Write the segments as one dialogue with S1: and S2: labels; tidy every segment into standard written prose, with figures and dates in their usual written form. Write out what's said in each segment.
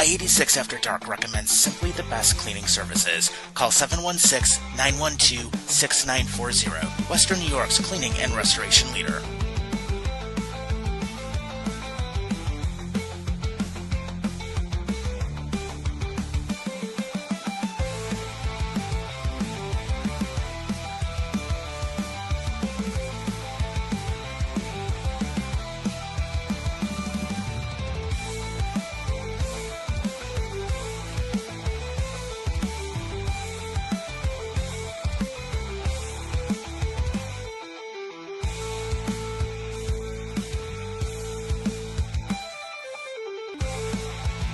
S1: I-86 After Dark recommends simply the best cleaning services. Call 716-912-6940. Western New York's cleaning and restoration leader.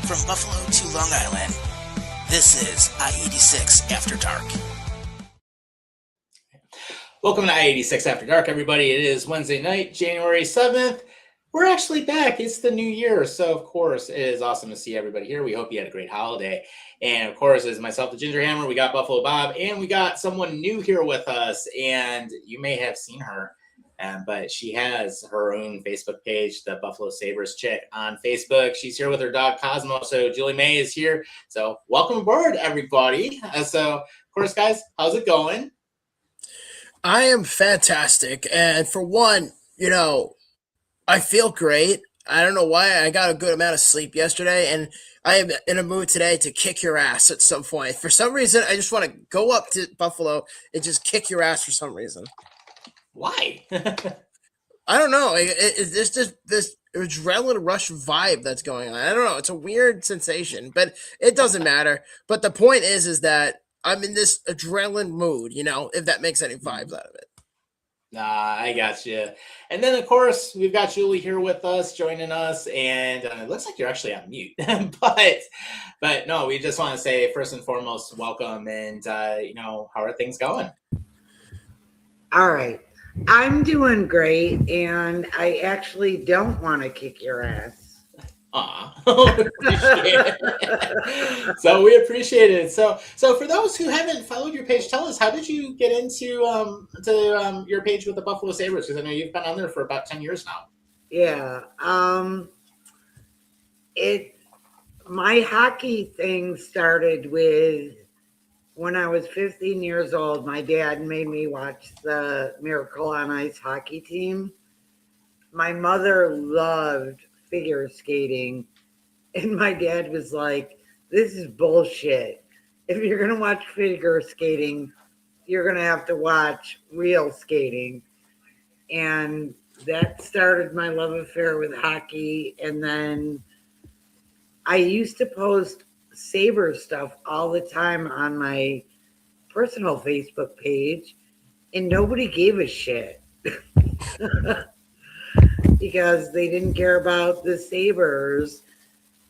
S1: From Buffalo to Long Island, this is I-86 After Dark.
S2: Welcome to I-86 After Dark, everybody. It is Wednesday night, January 7th. We're actually back. It's the new year, so of course, it is awesome to see everybody here. We hope you had a great holiday. And of course, as myself, the Ginger Hammer, we got Buffalo Bob, and we got someone new here with us, and you may have seen her. But she has her own Facebook page, the Buffalo Sabres Chic on Facebook. She's here with her dog Cosmo. So Julie May is here. So welcome aboard, everybody. So of course, guys, how's it going?
S3: I am fantastic. And for one, I feel great. I don't know why. I got a good amount of sleep yesterday, and I am in a mood today to kick your ass at some point. For some reason, I just want to go up to Buffalo and just kick your ass for some reason.
S2: Why?
S3: I don't know. It's just this adrenaline rush vibe that's going on. I don't know. It's a weird sensation, but it doesn't matter. But the point is that I'm in this adrenaline mood, if that makes any vibes out of it.
S2: Nah, I got you. And then, of course, we've got Julie here with us, joining us, and it looks like you're actually on mute. but no, we just want to say, first and foremost, welcome, and, how are things going?
S4: All right. I'm doing great, and I actually don't want to kick your ass.
S2: So we appreciate it. So for those who haven't followed your page, tell us, how did you get into your page with the Buffalo Sabres? Because I know you've been on there for about 10 years now.
S4: Yeah. My hockey thing started with when I was 15 years old. My dad made me watch the Miracle on Ice hockey team. My mother loved figure skating, and my dad was like, this is bullshit. If you're going to watch figure skating, you're going to have to watch real skating. And that started my love affair with hockey. And then I used to post Sabre stuff all the time on my personal Facebook page, and nobody gave a shit because they didn't care about the Sabres.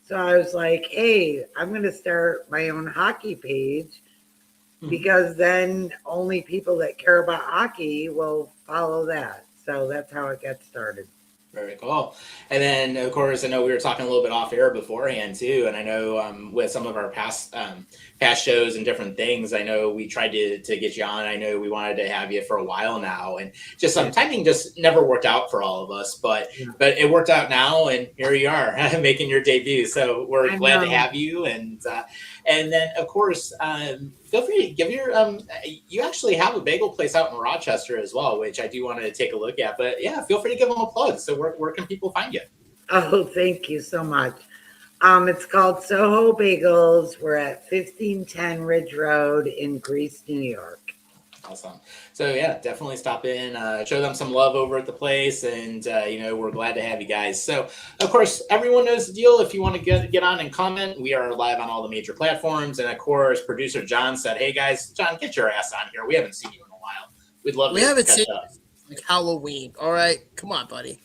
S4: So I was like, hey, I'm going to start my own hockey page, because then only people that care about hockey will follow that. So that's how it got started.
S2: Very cool. And then, of course, I know we were talking a little bit off air beforehand too. And I know with some of our past shows and different things, I know we tried to get you on. I know we wanted to have you for a while now, and just some timing just never worked out for all of us. But it worked out now, and here you are making your debut. So we're glad to have you. And then, of course, feel free to give your you actually have a bagel place out in Rochester as well, which I do want to take a look at. But yeah, feel free to give them a plug. So where can people find you?
S4: Oh, thank you so much. It's called Soho Bagels. We're at 1510 Ridge Road in Greece, New York.
S2: Awesome. So yeah, definitely stop in, show them some love over at the place, and we're glad to have you guys. So of course, everyone knows the deal. If you want to get on and comment, we are live on all the major platforms. And of course, producer John said, "Hey guys, John, get your ass on here. We haven't seen you in a while. We'd love to catch up."
S3: Like Halloween. All right, come on, buddy.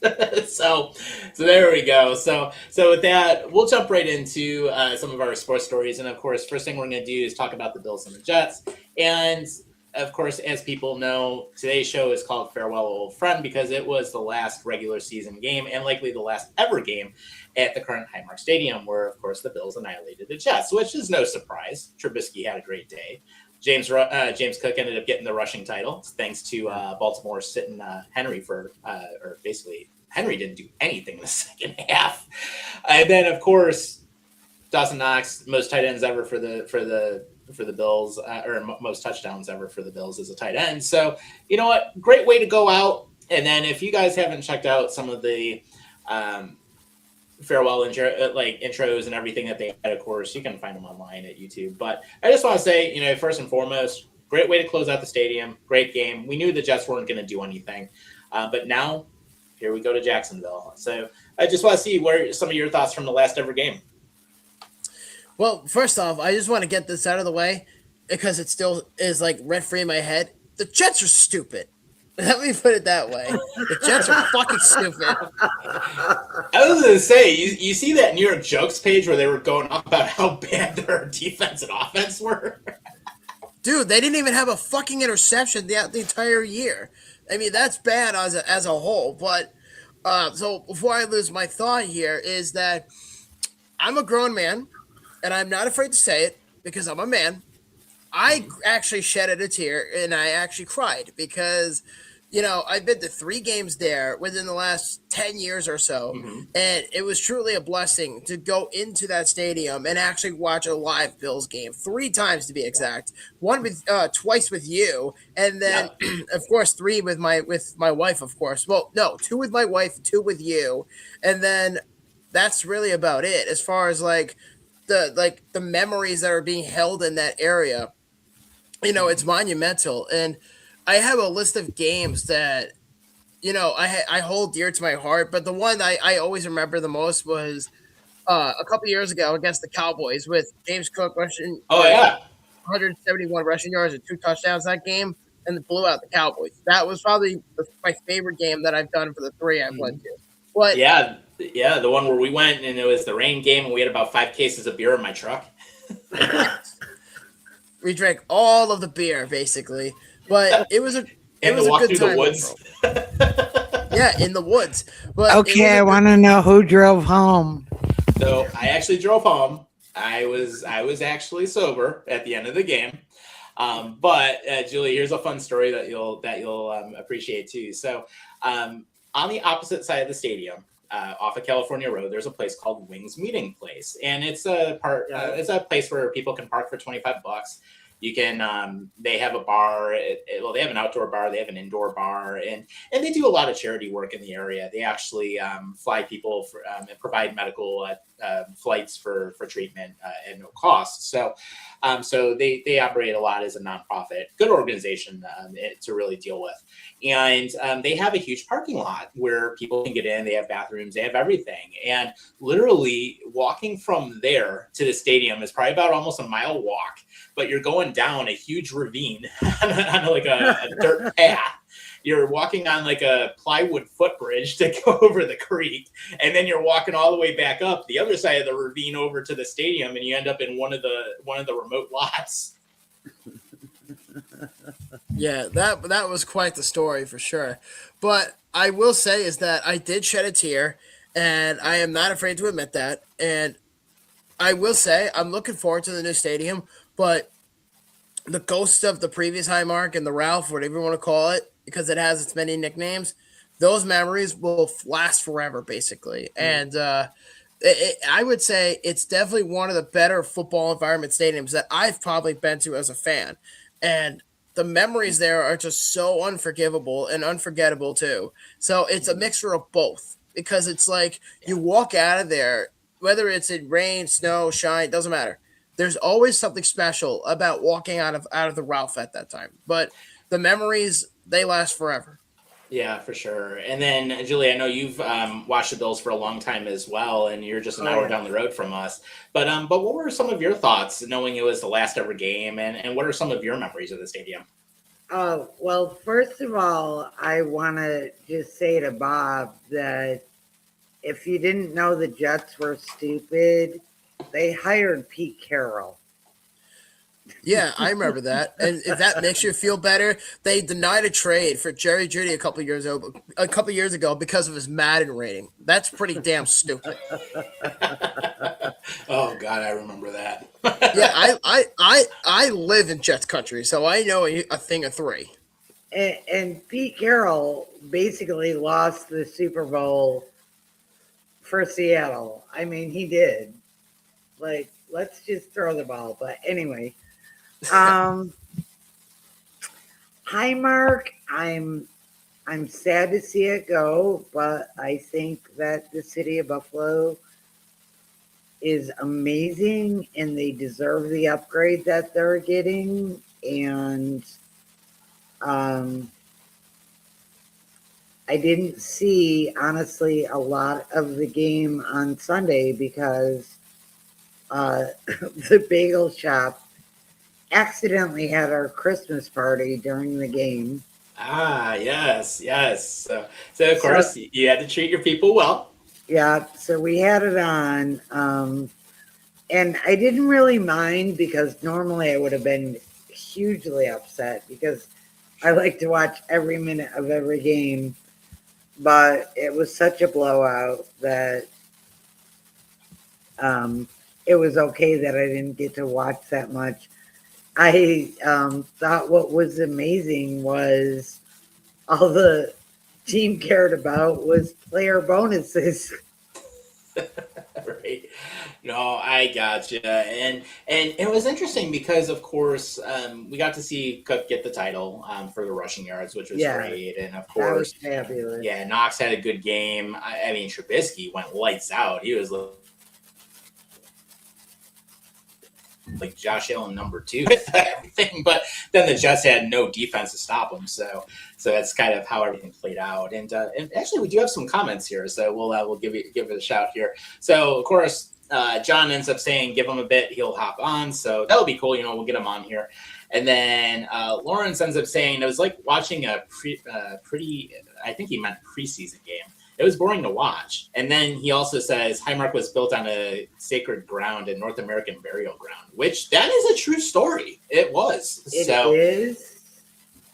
S2: so there we go. So with that, we'll jump right into some of our sports stories. And of course, first thing we're going to do is talk about the Bills and the Jets. And of course, as people know, today's show is called Farewell Old Friend, because it was the last regular season game and likely the last ever game at the current Highmark Stadium, where of course the Bills annihilated the Jets, which is no surprise. Trubisky had a great day. James Cook ended up getting the rushing title thanks to Baltimore sitting Henry or basically Henry didn't do anything in the second half. And then, of course, Dawson Knox, most tight ends ever for the Bills, or most touchdowns ever for the Bills as a tight end. So, you know what? Great way to go out. And then if you guys haven't checked out some of the farewell intros and everything that they had, of course, you can find them online at YouTube. But I just want to say, first and foremost, great way to close out the stadium. Great game. We knew the Jets weren't going to do anything. But now, here we go to Jacksonville. So I just want to see where some of your thoughts from the last ever game.
S3: Well, first off, I just want to get this out of the way because it still is like rent free in my head. The Jets are stupid. Let me put it that way. The Jets are fucking stupid.
S2: I was going to say, you see that New York Jokes page where they were going on about how bad their defense and offense were?
S3: Dude, they didn't even have a fucking interception the entire year. I mean, that's bad as a whole. But so before I lose my thought here is that I'm a grown man, and I'm not afraid to say it because I'm a man. I actually shedded a tear, and I actually cried because, I've been to 3 games there within the last 10 years or so, and it was truly a blessing to go into that stadium and actually watch a live Bills game 3 times to be exact. Twice with you, and then of course 3 with my wife, of course. Well, no, 2 with my wife, 2 with you, and then that's really about it as far as the memories that are being held in that area. It's monumental, and I have a list of games that I hold dear to my heart. But the one I always remember the most was a couple years ago against the Cowboys with James Cook rushing. 171 rushing yards and 2 touchdowns that game, and blew out the Cowboys. That was probably my favorite game that I've done for the 3 I've went to. But
S2: yeah, the one where we went and it was the rain game and we had about 5 cases of beer in my truck.
S3: We drank all of the beer, basically, but it was a good time.
S2: The woods.
S3: Yeah, in the woods. But
S4: okay, I want to know who drove home.
S2: So I actually drove home. I was actually sober at the end of the game. But Julie, here's a fun story that you'll appreciate too. So on the opposite side of the stadium, off of California Road, there's a place called Wings Meeting Place, and it's a it's a place where people can park for $25. You can they have a bar. They have an outdoor bar, they have an indoor bar, and they do a lot of charity work in the area. They actually fly people and provide medical flights for treatment at no cost. So they operate a lot as a nonprofit, good organization to really deal with. And they have a huge parking lot where people can get in. They have bathrooms, they have everything. And literally walking from there to the stadium is probably about almost a mile walk, but you're going down a huge ravine on like a dirt path. You're walking on like a plywood footbridge to go over the creek, and then you're walking all the way back up the other side of the ravine over to the stadium, and you end up in one of the remote lots.
S3: Yeah, that was quite the story for sure. But I will say is that I did shed a tear, and I am not afraid to admit that. And I will say I'm looking forward to the new stadium, but the ghost of the previous Highmark and the Ralph, whatever you want to call it, because it has its many nicknames, those memories will last forever, basically. And I would say it's definitely one of the better football environment stadiums that I've probably been to as a fan. And the memories there are just so unforgivable and unforgettable too. So it's a mixture of both, because it's like you walk out of there, whether it's in rain, snow, shine, doesn't matter. There's always something special about walking out of the Ralph at that time. But the memories, they last forever.
S2: Yeah, for sure. And then, Julie, I know you've watched the Bills for a long time as well, and you're just an hour down the road from us. But what were some of your thoughts, knowing it was the last ever game, and what are some of your memories of the stadium?
S4: Well, first of all, I want to just say to Bob that if you didn't know the Jets were stupid, they hired Pete Carroll.
S3: Yeah, I remember that. And if that makes you feel better, they denied a trade for Jerry Jeudy a couple years ago because of his Madden rating. That's pretty damn stupid.
S2: Oh God, I remember that.
S3: Yeah, I live in Jets country, so I know a thing of three.
S4: And Pete Carroll basically lost the Super Bowl for Seattle. I mean, he did. like, let's just throw the ball. But anyway, um, Highmark, I'm sad to see it go, but I think that the city of Buffalo is amazing and they deserve the upgrade that they're getting. And um, I didn't see, honestly, a lot of the game on Sunday because the bagel shop accidentally had our Christmas party during the game.
S2: Ah, yes, yes. So of
S4: So,
S2: course you had to treat your people well.
S4: yeah, so we had it on. And I didn't really mind because normally I would have been hugely upset because I like to watch every minute of every game. But it was such a blowout that um, it was okay that I didn't get to watch that much. I thought what was amazing was all the team cared about was player bonuses.
S2: Right. No, I gotcha. And it was interesting because, of course, we got to see Cook get the title for the rushing yards, which was
S4: Yeah,
S2: great. And of
S4: that was
S2: course,
S4: fabulous.
S2: yeah, Knox had a good game. I mean, Trubisky went lights out. He was like Josh Allen #2 with everything, but then the Jets had no defense to stop him. So that's kind of how everything played out. And actually, we do have some comments here, so we'll give it a shout here. So of course. John ends up saying, give him a bit, he'll hop on. So that'll be cool. We'll get him on here. And then Lawrence ends up saying, it was like watching a I think he meant preseason game. It was boring to watch. And then he also says, Highmark was built on a sacred ground, a North American burial ground, which that is a true story. It was.
S4: It is.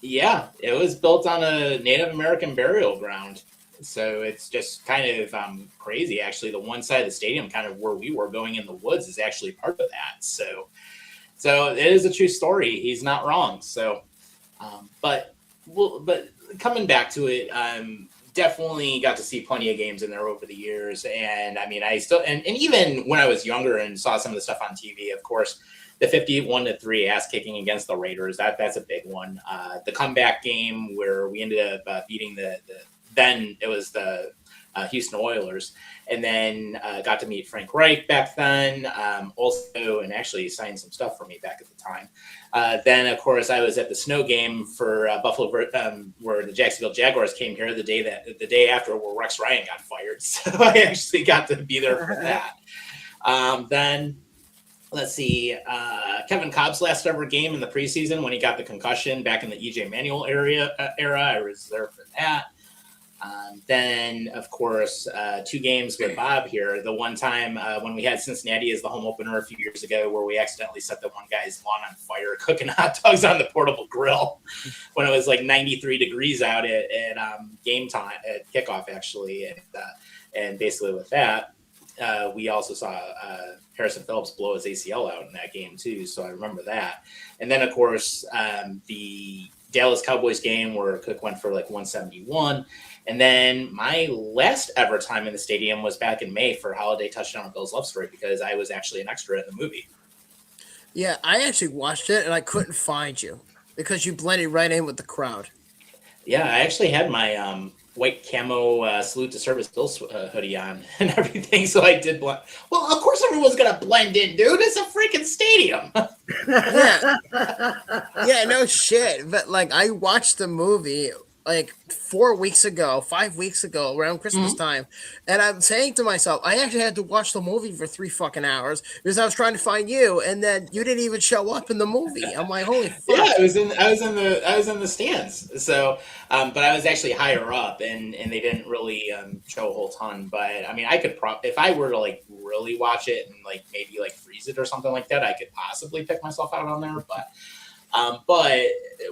S2: Yeah, it was built on a Native American burial ground. So it's just kind of crazy. Actually, the one side of the stadium, kind of where we were going in the woods, is actually part of that. So it is a true story. He's not wrong. So, but coming back to it, definitely got to see plenty of games in there over the years. And I mean, I still and even when I was younger and saw some of the stuff on TV, of course, the 51-3 ass kicking against the Raiders, that's a big one. The comeback game where we ended up beating then it was the Houston Oilers, and then got to meet Frank Reich back then, also, and actually signed some stuff for me back at the time. Then, of course, I was at the snow game for Buffalo, where the Jacksonville Jaguars came here the day after where Rex Ryan got fired. So I actually got to be there for that. Then, let's see, Kevin Cobb's last ever game in the preseason when he got the concussion back in the EJ Manuel era, I was there for that. Then, of course, 2 games with Bob here. The one time when we had Cincinnati as the home opener a few years ago where we accidentally set the one guy's lawn on fire cooking hot dogs on the portable grill when it was like 93 degrees out at game time, at kickoff, actually. And basically with that, we also saw Harrison Phillips blow his ACL out in that game, too. So I remember that. And then, of course, the Dallas Cowboys game where Cook went for like 171. And then my last ever time in the stadium was back in May for Holiday Touchdown on Bill's Love Story because I was actually an extra in the movie.
S3: Yeah, I actually watched it and I couldn't find you because you blended right in with the crowd.
S2: Yeah, I actually had my white camo Salute to Service Bills hoodie on and everything, so I did blend. Well, of course everyone's going to blend in, dude. It's a freaking stadium.
S3: Yeah, no shit. But like, I watched the movie like 5 weeks ago, around Christmas time, and I'm saying to myself, I actually had to watch the movie for 3 fucking hours because I was trying to find you, and then you didn't even show up in the movie. I'm like, holy fuck!
S2: Yeah, I was in the stands. So, but I was actually higher up, and they didn't really show a whole ton. But I mean, I could if I were to like really watch it and like maybe like freeze it or something like that, I could possibly pick myself out on there. But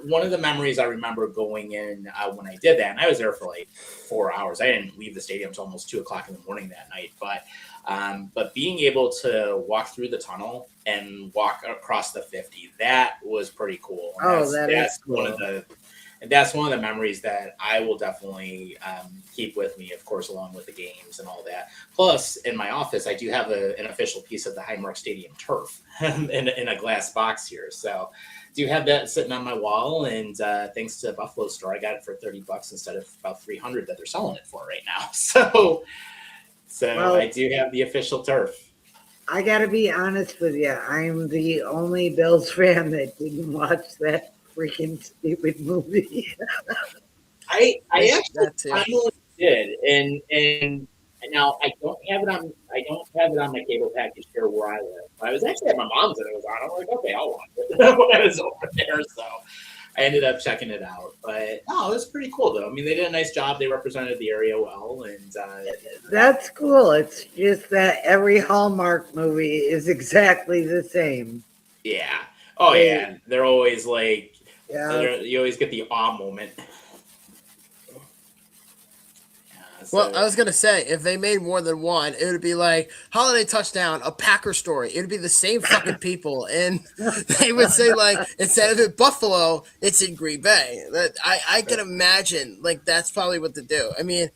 S2: one of the memories I remember going in when I did that, and I was there for like 4 hours. I didn't leave the stadium until almost 2:00 in the morning that night. But being able to walk through the tunnel and walk across the 50, that was pretty cool.
S4: That's
S2: cool. and that's one of the memories that I will definitely keep with me, of course, along with the games and all that. Plus, in my office, I do have an official piece of the Highmark Stadium turf in a glass box here. So, do have that sitting on my wall, and thanks to Buffalo Store, I got it for $30 instead of about 300 that they're selling it for right now. So
S4: Well,
S2: I do have the official turf.
S4: I got to be honest with you. I'm the only Bills fan that didn't watch that freaking stupid movie.
S2: I actually
S3: That too.
S2: finally did, and now I don't have it on my cable package here where I live. I was actually at my mom's and it was on. I'm like, okay, I'll watch it when I was over there. So I ended up checking it out. But no, it was pretty cool though. I mean, they did a nice job. They represented the area well, and
S4: That's cool. It's just that every Hallmark movie is exactly the same.
S2: yeah. Oh yeah, they're always like
S4: Yeah.
S2: you always get the awe moment.
S3: Well, I was gonna say if they made more than one, it would be like Holiday Touchdown, a Packer story. It would be the same fucking people, and they would say like instead of it Buffalo, it's in Green Bay. I can imagine like that's probably what to do. I mean,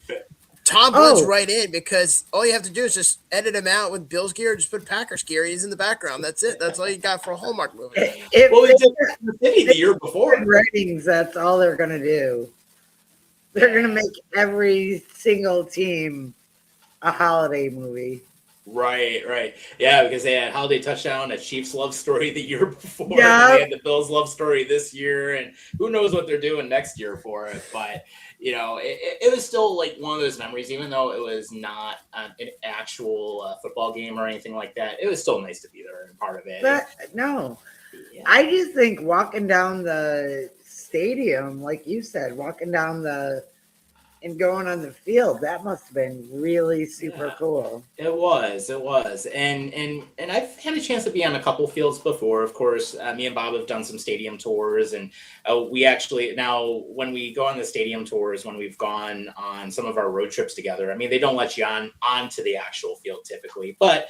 S3: Tom blends right in because all you have to do is just edit him out with Bills gear, just put Packers gear. He's in the background. That's it. That's all you got for a Hallmark movie.
S2: Well, we did the city the year before.
S4: Ratings, that's all they're going to do. They're going to make every single team a holiday movie.
S2: Right. Yeah, because they had Holiday Touchdown, a Chiefs love story the year before.
S4: Yeah.
S2: And they had the Bills love story this year, and who knows what they're doing next year for it. But, it was still like one of those memories, even though it was not an actual football game or anything like that. It was still nice to be there and part of it.
S4: No.
S2: Yeah.
S4: I just think walking down the stadium, like you said, walking down and going on the field, that must have been really super cool.
S2: It was, and I've had a chance to be on a couple fields before. Of course, me and Bob have done some stadium tours, and we actually now when we go on the stadium tours, when we've gone on some of our road trips together. I mean, they don't let you onto the actual field typically, but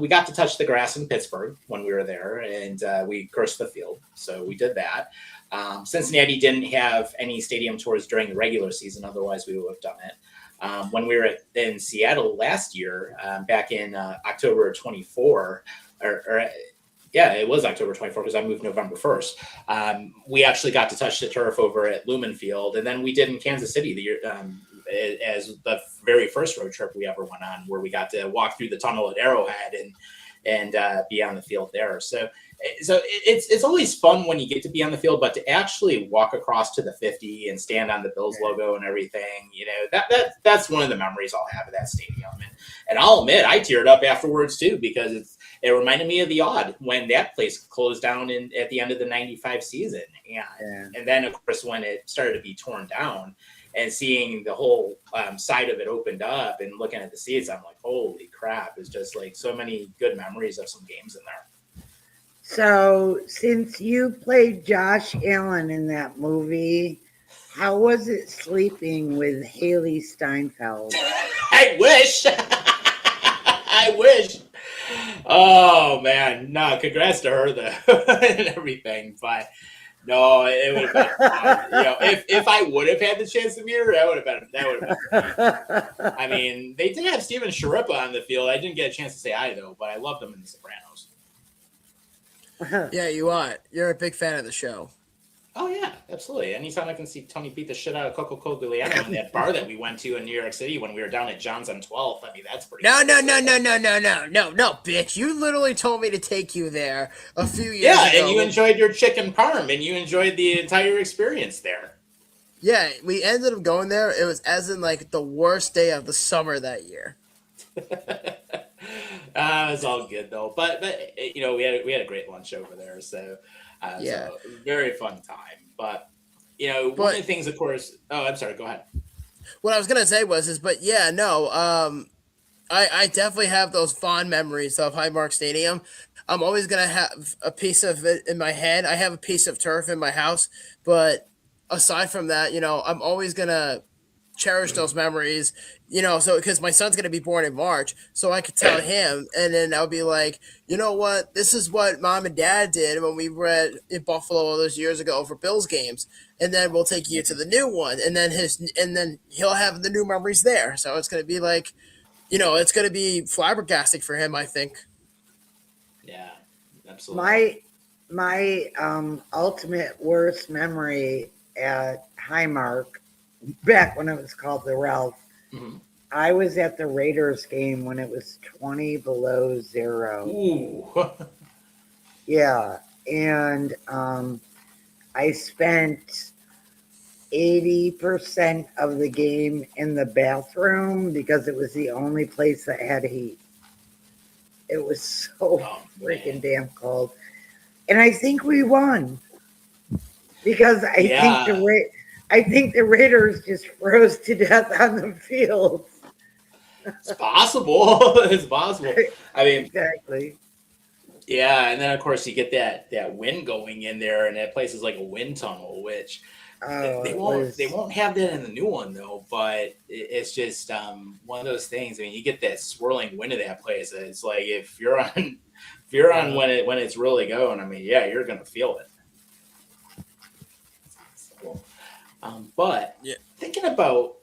S2: we got to touch the grass in Pittsburgh when we were there, and we cursed the field, so we did that. Cincinnati didn't have any stadium tours during the regular season, otherwise we would have done it. When we were in Seattle last year, back in October 24, it was October 24 because I moved November 1st. We actually got to touch the turf over at Lumen Field, and then we did in Kansas City the year as the very first road trip we ever went on, where we got to walk through the tunnel at Arrowhead and be on the field there. So it's always fun when you get to be on the field, but to actually walk across to the 50 and stand on the Bills logo and everything, that's one of the memories I'll have of that stadium. And I'll admit, I teared up afterwards too, because it reminded me of the Odd when that place closed down at the end of the 95 season. And then of course, when it started to be torn down, and seeing the whole side of it opened up and looking at the seats, I'm like, holy crap. It's just like so many good memories of some games in there.
S4: So since you played Josh Allen in that movie, how was it sleeping with Haley Steinfeld?
S2: I wish. I wish. Oh, man. No, congrats to her, though, and everything. But no, it would have been fun. If I would have had the chance to meet her, that would have been great. I mean, they did have Steven Sharippa on the field. I didn't get a chance to say hi, though, but I loved him in The Sopranos.
S3: Yeah, you are. You're a big fan of the show.
S2: Oh, yeah, absolutely. Anytime I can see Tony beat the shit out of Coco Cogliano in that bar that we went to in New York City when we were down at John's on 12th, I mean, that's pretty
S3: No, bitch. You literally told me to take you there a few years ago.
S2: Yeah, and you enjoyed your chicken parm, and you enjoyed the entire experience there.
S3: Yeah, we ended up going there. It was as in like the worst day of the summer that year.
S2: It's all good though, but we had a great lunch over there, so so very fun time. But one of the things, of course. Oh, I'm sorry. Go ahead.
S3: What I was gonna say I definitely have those fond memories of Highmark Stadium. I'm always gonna have a piece of it in my head. I have a piece of turf in my house, but aside from that, I'm always gonna cherish those memories, so because my son's going to be born in March, so I could tell him, and then I'll be like, you know what, this is what mom and dad did when we were in Buffalo all those years ago for Bills games, and then we'll take you to the new one, and then he'll have the new memories there. So it's going to be like, it's going to be flabbergasting for him, I think.
S2: Yeah, absolutely.
S4: My ultimate worst memory at Highmark, back when it was called the Ralph,
S2: Mhm.
S4: I was at the Raiders game when it was 20 below zero.
S2: Ooh.
S4: Yeah, and I spent 80% of the game in the bathroom because it was the only place that had heat. It was so
S2: Oh,
S4: freaking
S2: man.
S4: damn cold. And I think we won because
S2: Yeah.
S4: I think the Raiders just froze to death on the field.
S2: It's possible. It's possible. I mean,
S4: Exactly.
S2: yeah, and then of course you get that wind going in there, and that place is like a wind tunnel, which
S4: Oh,
S2: they
S4: it
S2: won't
S4: was.
S2: have that in the new one though. But it's just one of those things. I mean, you get that swirling wind of that place. It's like if you're on when it's really going. I mean, yeah, you're gonna feel it. So, but
S3: Yeah.
S2: thinking about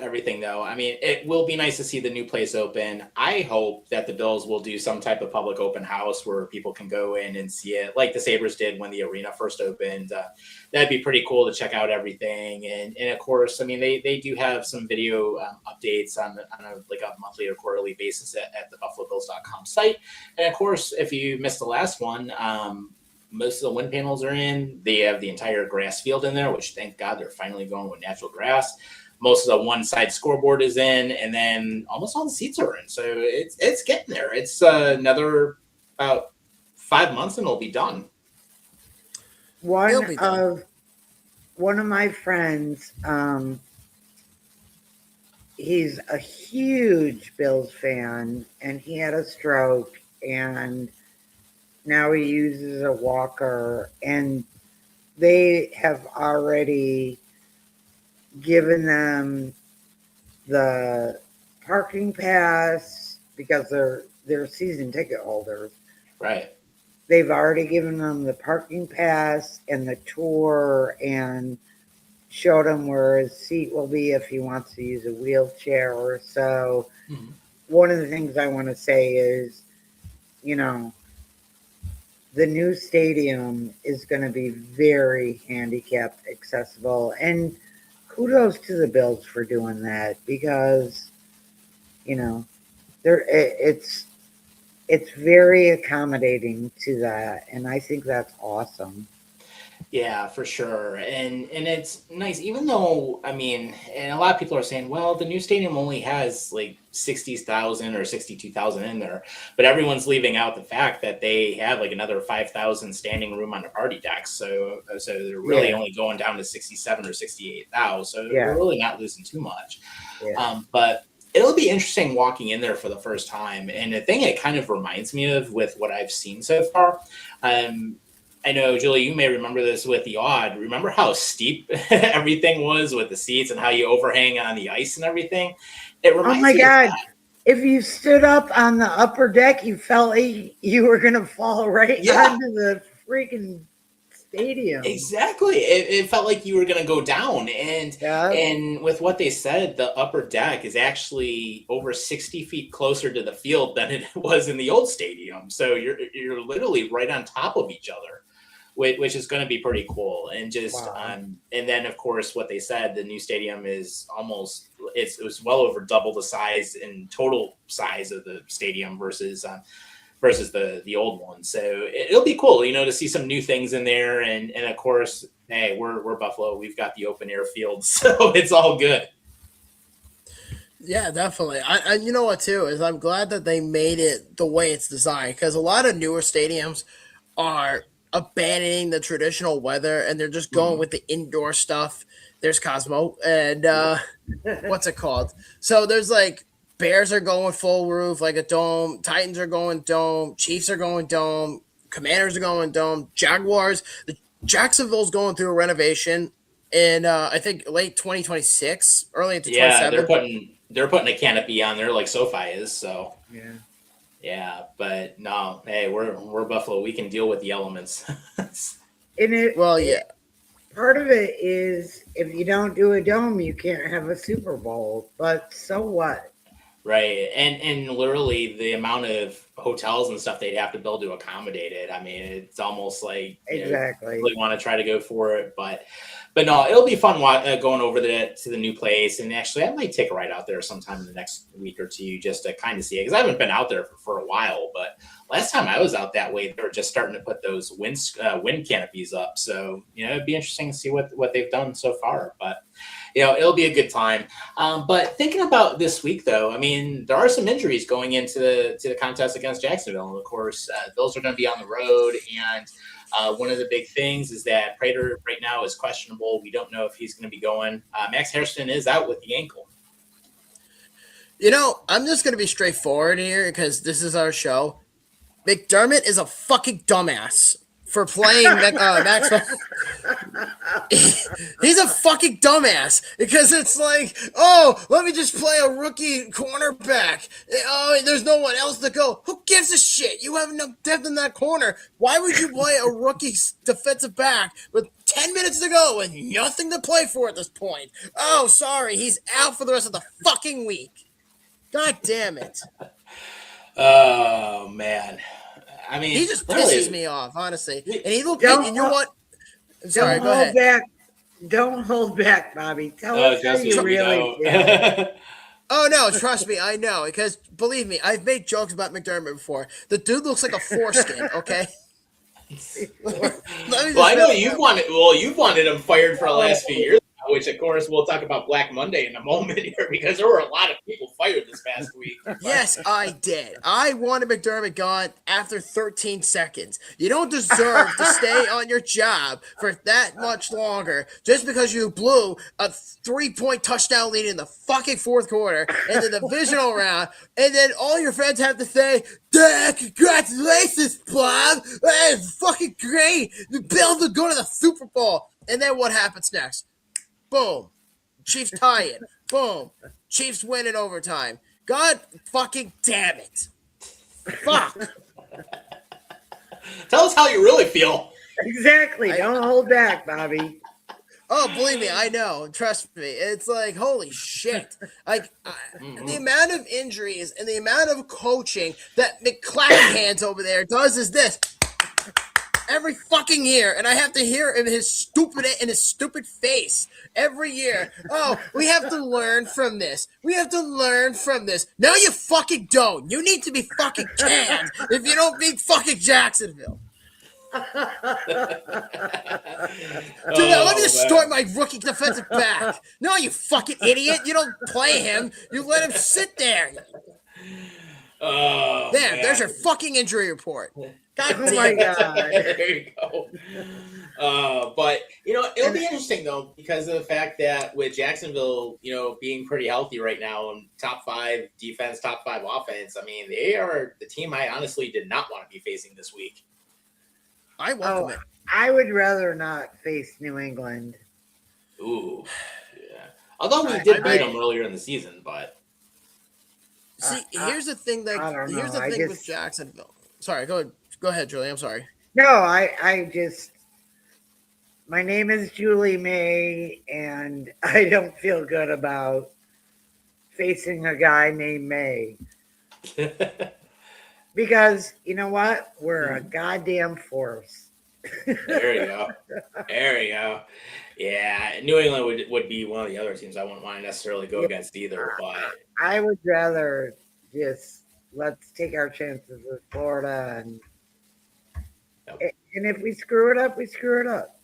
S2: everything though, I mean, it will be nice to see the new place open. I hope that the Bills will do some type of public open house where people can go in and see it, like the Sabres did when the arena first opened. That'd be pretty cool to check out everything. And of course, I mean, they do have some video updates on a like a monthly or quarterly basis at the BuffaloBills.com site. And of course, if you missed the last one, most of the wind panels are in. They have the entire grass field in there, which thank God they're finally going with natural grass. Most of the one side scoreboard is in, and then almost all the seats are in. So it's getting there. It's another about 5 months and it'll be done.
S3: He'll
S4: One
S3: be done.
S4: of one of my friends, he's a huge Bills fan, and he had a stroke, and now he uses a walker, and they have already given them the parking pass because they're season ticket holders.
S2: Right.
S4: They've already given them the parking pass and the tour and showed him where his seat will be if he wants to use a wheelchair. So
S2: Mhm.
S4: one of the things I want to say is, you know, the new stadium is going to be very handicapped accessible, and kudos to the Bills for doing that because, you know, it's very accommodating to that, and I think that's awesome.
S2: Yeah, for sure. And it's nice, even though I mean, and a lot of people are saying, well, the new stadium only has like 60,000 or 62,000 in there, but everyone's leaving out the fact that they have like another 5,000 standing room on the party deck. So they're really
S4: Yeah,
S2: only going down to 67 or 68,000. So they're
S4: yeah,
S2: really not losing too much.
S4: yeah.
S2: But it'll be interesting walking in there for the first time. And the thing it kind of reminds me of with what I've seen so far. Um, I know, Julie, you may remember this with the Odd. Remember how steep everything was with the seats and how you overhang on the ice and everything? It
S4: Oh
S2: reminds
S4: my
S2: me of
S4: God.
S2: that.
S4: If you stood up on the upper deck, you felt like you were going to fall right
S2: Yeah,
S4: onto the freaking stadium.
S2: exactly. It felt like you were going to go down. And
S4: Yeah.
S2: and with what they said, the upper deck is actually over 60 feet closer to the field than it was in the old stadium. So you're literally right on top of each other, which is going to be pretty cool. And just
S4: Wow.
S2: and then of course what they said, the new stadium is it was well over double the size in total size of the stadium versus the old one. So it'll be cool, to see some new things in there. And of course, hey, we're Buffalo. We've got the open air field, so it's all good.
S3: Yeah, definitely. You know what too is I'm glad that they made it the way it's designed because a lot of newer stadiums are abandoning the traditional weather and they're just going
S2: Mhm.
S3: with the indoor stuff. There's Cosmo and
S2: Yep.
S3: what's it called? So there's like Bears are going full roof like a dome, Titans are going dome, Chiefs are going dome, Commanders are going dome, Jaguars, the Jacksonville's going through a renovation. in I think late 2026, early into
S2: Yeah,
S3: 27.
S2: they're putting a canopy on there like SoFi is. So
S4: Yeah.
S2: yeah, but no, hey, we're Buffalo. We can deal with the elements.
S4: And
S3: Well, yeah.
S4: part of it is if you don't do a dome, you can't have a Super Bowl. But so what?
S2: Right, and literally the amount of hotels and stuff they'd have to build to accommodate it. I mean, it's almost like
S4: Exactly.
S2: really want to try to go for it, but no, it'll be fun going over to the new place. And actually, I might take a ride out there sometime in the next week or two just to kind of see it because I haven't been out there for a while. But last time I was out that way, they were just starting to put those wind canopies up. So it'd be interesting to see what they've done so far. But it'll be a good time. But thinking about this week, though, I mean, there are some injuries going into the contest against Jacksonville. And of course, those are going to be on the road. And one of the big things is that Prater right now is questionable. We don't know if he's going to be going. Max Hairston is out with the ankle.
S3: I'm just going to be straightforward here because this is our show. McDermott is a fucking dumbass for playing Max. He's a fucking dumbass because it's like, oh, let me just play a rookie cornerback. Oh, there's no one else to go. Who gives a shit? You have enough depth in that corner. Why would you play a rookie defensive back with 10 minutes to go and nothing to play for at this point? Oh, sorry, he's out for the rest of the fucking week. God damn it.
S2: Oh, man. I mean,
S3: he just pisses me off, honestly. And he looked,
S4: Don't-
S3: and you know what? Sorry,
S4: Don't
S3: go
S4: hold
S3: ahead.
S4: back. Don't hold back, Bobby. Tell us how you really feel.
S3: Oh, no, trust me, I know. Because, believe me, I've made jokes about McDermott before. The dude looks like a foreskin, okay?
S2: Well, I know you've wanted him fired for the last few years, which, of course, we'll talk about Black Monday in a moment here because there were a lot of people fired this past week.
S3: Yes, I did. I wanted McDermott gone after 13 seconds. You don't deserve to stay on your job for that much longer just because you blew a 3-point touchdown lead in the fucking fourth quarter in the divisional round, and then all your friends have to say, congratulations, Bob! That's fucking great! The Bills are going to the Super Bowl! And then what happens next? Boom. Chiefs tie it. Boom. Chiefs win in overtime. God fucking damn it. Fuck.
S2: Tell us how you really feel.
S4: Exactly. Don't hold back, Bobby.
S3: Oh, believe me, I know. Trust me. It's like, holy shit. Like, the amount of injuries and the amount of coaching that McClachan's over there does is this. Every fucking year, and I have to hear in his stupid face every year. Oh, we have to learn from this. We have to learn from this. No, you fucking don't. You need to be fucking canned if you don't beat fucking Jacksonville. Let me just start my rookie defensive back. No, you fucking idiot. You don't play him. You let him sit there.
S2: Oh,
S3: there's your fucking injury report. God damn.
S4: Oh my God.
S2: There you go. But it'll be interesting though because of the fact that with Jacksonville, being pretty healthy right now and top 5 defense, top 5 offense. I mean, they are the team I honestly did not want to be facing this week.
S3: I welcome it.
S4: I would rather not face New England.
S2: Ooh, yeah. Although we did beat them earlier in the season, but
S3: see, here's the thing with Jacksonville. Sorry, go ahead, Julie. I'm sorry.
S4: No, my name is Julie May, and I don't feel good about facing a guy named May. Because, you know what? We're a goddamn force.
S2: There you go. There you go. Yeah, New England would be one of the other teams I wouldn't want to necessarily go against either. But
S4: I would rather just let's take our chances with Florida, and if we screw it up, we screw it up.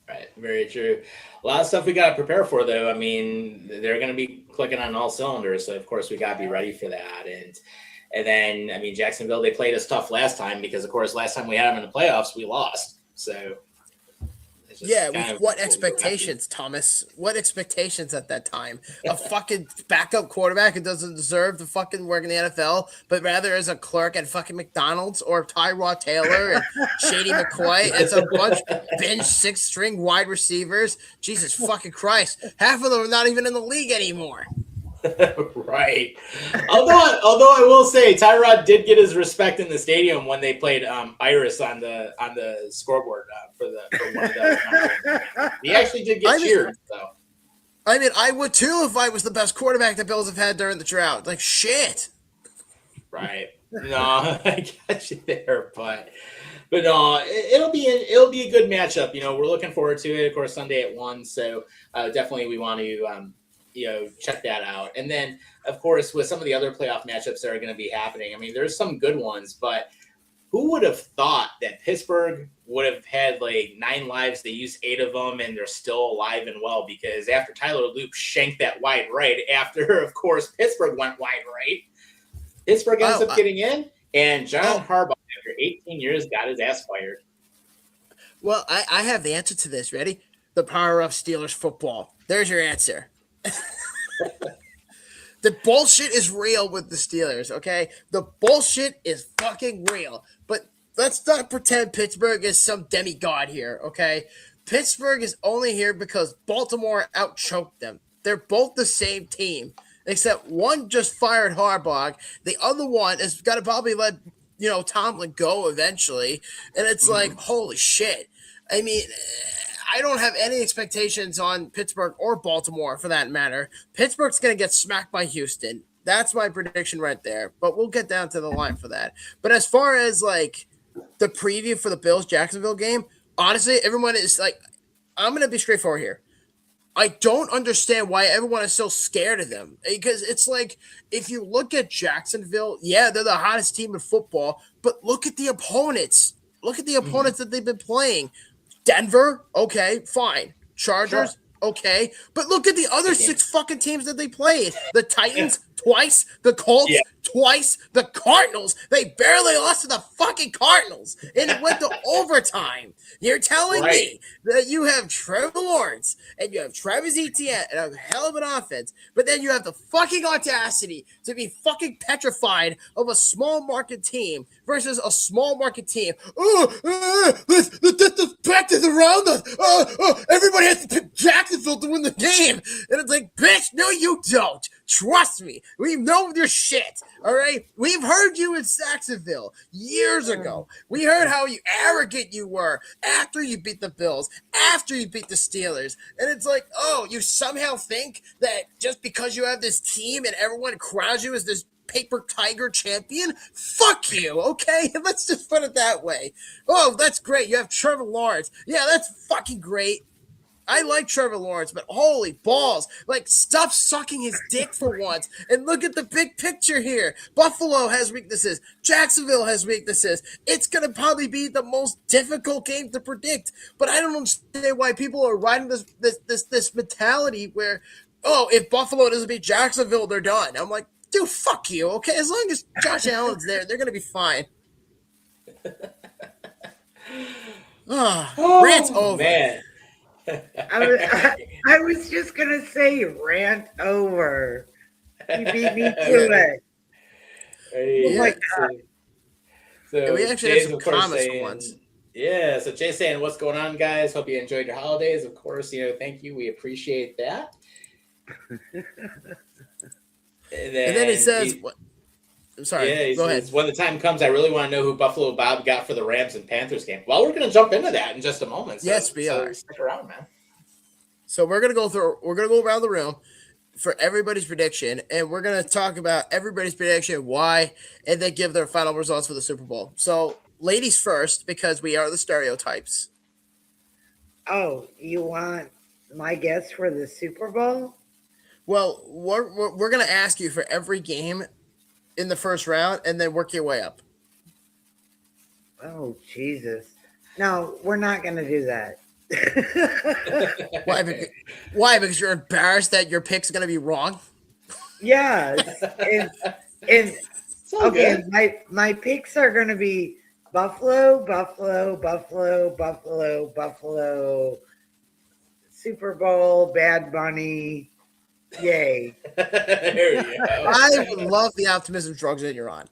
S2: Right, very true. A lot of stuff we got to prepare for, though. I mean, they're going to be clicking on all cylinders, so of course we got to be ready for that. And then, I mean, Jacksonville, they played us tough last time because, of course, last time we had them in the playoffs, we lost. So which is
S3: Yeah,
S2: kind
S3: with
S2: of
S3: what
S2: we were
S3: expectations, Thomas? What expectations at that time? A fucking backup quarterback who doesn't deserve to fucking work in the NFL, but rather as a clerk at fucking McDonald's, or Tyrod Taylor and Shady McCoy and some bunch bench 6-string wide receivers. Jesus fucking Christ. Half of them are not even in the league anymore.
S2: Right. Although I will say Tyrod did get his respect in the stadium when they played Iris on the scoreboard for one of the. He actually did get cheered. So
S3: I mean, I would too if I was the best quarterback the Bills have had during the drought. Like shit.
S2: right. No, I got you there, but no, it'll be a good matchup. We're looking forward to it. Of course, Sunday at 1. So definitely we want to. Check that out. And then, of course, with some of the other playoff matchups that are going to be happening, I mean, there's some good ones, but who would have thought that Pittsburgh would have had like 9 lives? They used 8 of them, and they're still alive and well, because after Tyler Loop shanked that wide right, after, of course, Pittsburgh went wide right, Pittsburgh ends up getting in, and John Harbaugh, after 18 years, got his ass fired.
S3: Well, I have the answer to this. Ready? The power of Steelers football. There's your answer. The bullshit is real with the Steelers, okay? The bullshit is fucking real. But let's not pretend Pittsburgh is some demigod here, okay? Pittsburgh is only here because Baltimore outchoked them. They're both the same team, except one just fired Harbaugh. The other one is got to probably let, Tomlin go eventually. And it's like, holy shit. I mean, I don't have any expectations on Pittsburgh or Baltimore for that matter. Pittsburgh's going to get smacked by Houston. That's my prediction right there. But we'll get down to the line for that. But as far as like the preview for the Bills-Jacksonville game, honestly, everyone is like, I'm going to be straightforward here. I don't understand why everyone is so scared of them. Because it's like, if you look at Jacksonville, yeah, they're the hottest team in football. But look at the opponents. Look at the opponents that they've been playing. Denver, okay, fine. Chargers, okay. But look at the other 6 fucking teams that they played. The Titans, twice. The Colts, twice. The Cardinals, they barely lost to the fucking Cardinals. And it went to overtime. You're telling me that you have Trevor Lawrence and you have Travis Etienne and a hell of an offense, but then you have the fucking audacity to be fucking petrified of a small market team versus a small market team. Let's practice around us. Everybody has to pick Jacksonville to win the game. And it's like, bitch, no, you don't. Trust me. We know your shit. All right? We've heard you in Saxonville years ago. We heard how arrogant you were after you beat the Bills, after you beat the Steelers. And it's like, oh, you somehow think that just because you have this team and everyone crowds you as this paper tiger champion? Fuck you, okay? Let's just put it that way. Oh, that's great. You have Trevor Lawrence. Yeah, that's fucking great. I like Trevor Lawrence, but holy balls. Like, stop sucking his dick for once and look at the big picture here. Buffalo has weaknesses. Jacksonville has weaknesses. It's going to probably be the most difficult game to predict, but I don't understand why people are riding this mentality where, oh, if Buffalo doesn't beat Jacksonville, they're done. I'm like, dude, fuck you, okay? As long as Josh Allen's there, they're going to be fine. Rant's over. Man.
S4: I was just going to say, rant over. You beat me to it. Oh my God.
S2: So
S3: we actually
S2: Jay's
S3: have some comments for once.
S2: Yeah, so Jay's saying, what's going on, guys? Hope you enjoyed your holidays. Of course, thank you. We appreciate that. And then
S3: he says, I'm sorry.
S2: Yeah,
S3: go ahead.
S2: When the time comes, I really want to know who Buffalo Bob got for the Rams and Panthers game. Well, we're going to jump into that in just a moment.
S3: Yes, we are.
S2: Stick around, man.
S3: So we're going to go around the room for everybody's prediction, and we're going to talk about everybody's prediction, why, and then give their final results for the Super Bowl. So ladies first, because we are the stereotypes.
S4: Oh, you want my guess for the Super Bowl?
S3: Well, we're going to ask you for every game in the first round and then work your way up.
S4: Oh, Jesus. No, we're not going to do that.
S3: Why? Because you're embarrassed that your pick's going to be wrong?
S4: Yes. And okay, my picks are going to be Buffalo, Buffalo, Buffalo, Buffalo, Buffalo, Super Bowl, Bad Bunny. Yay.
S2: There you go.
S3: I would love the optimism drugs that you're on.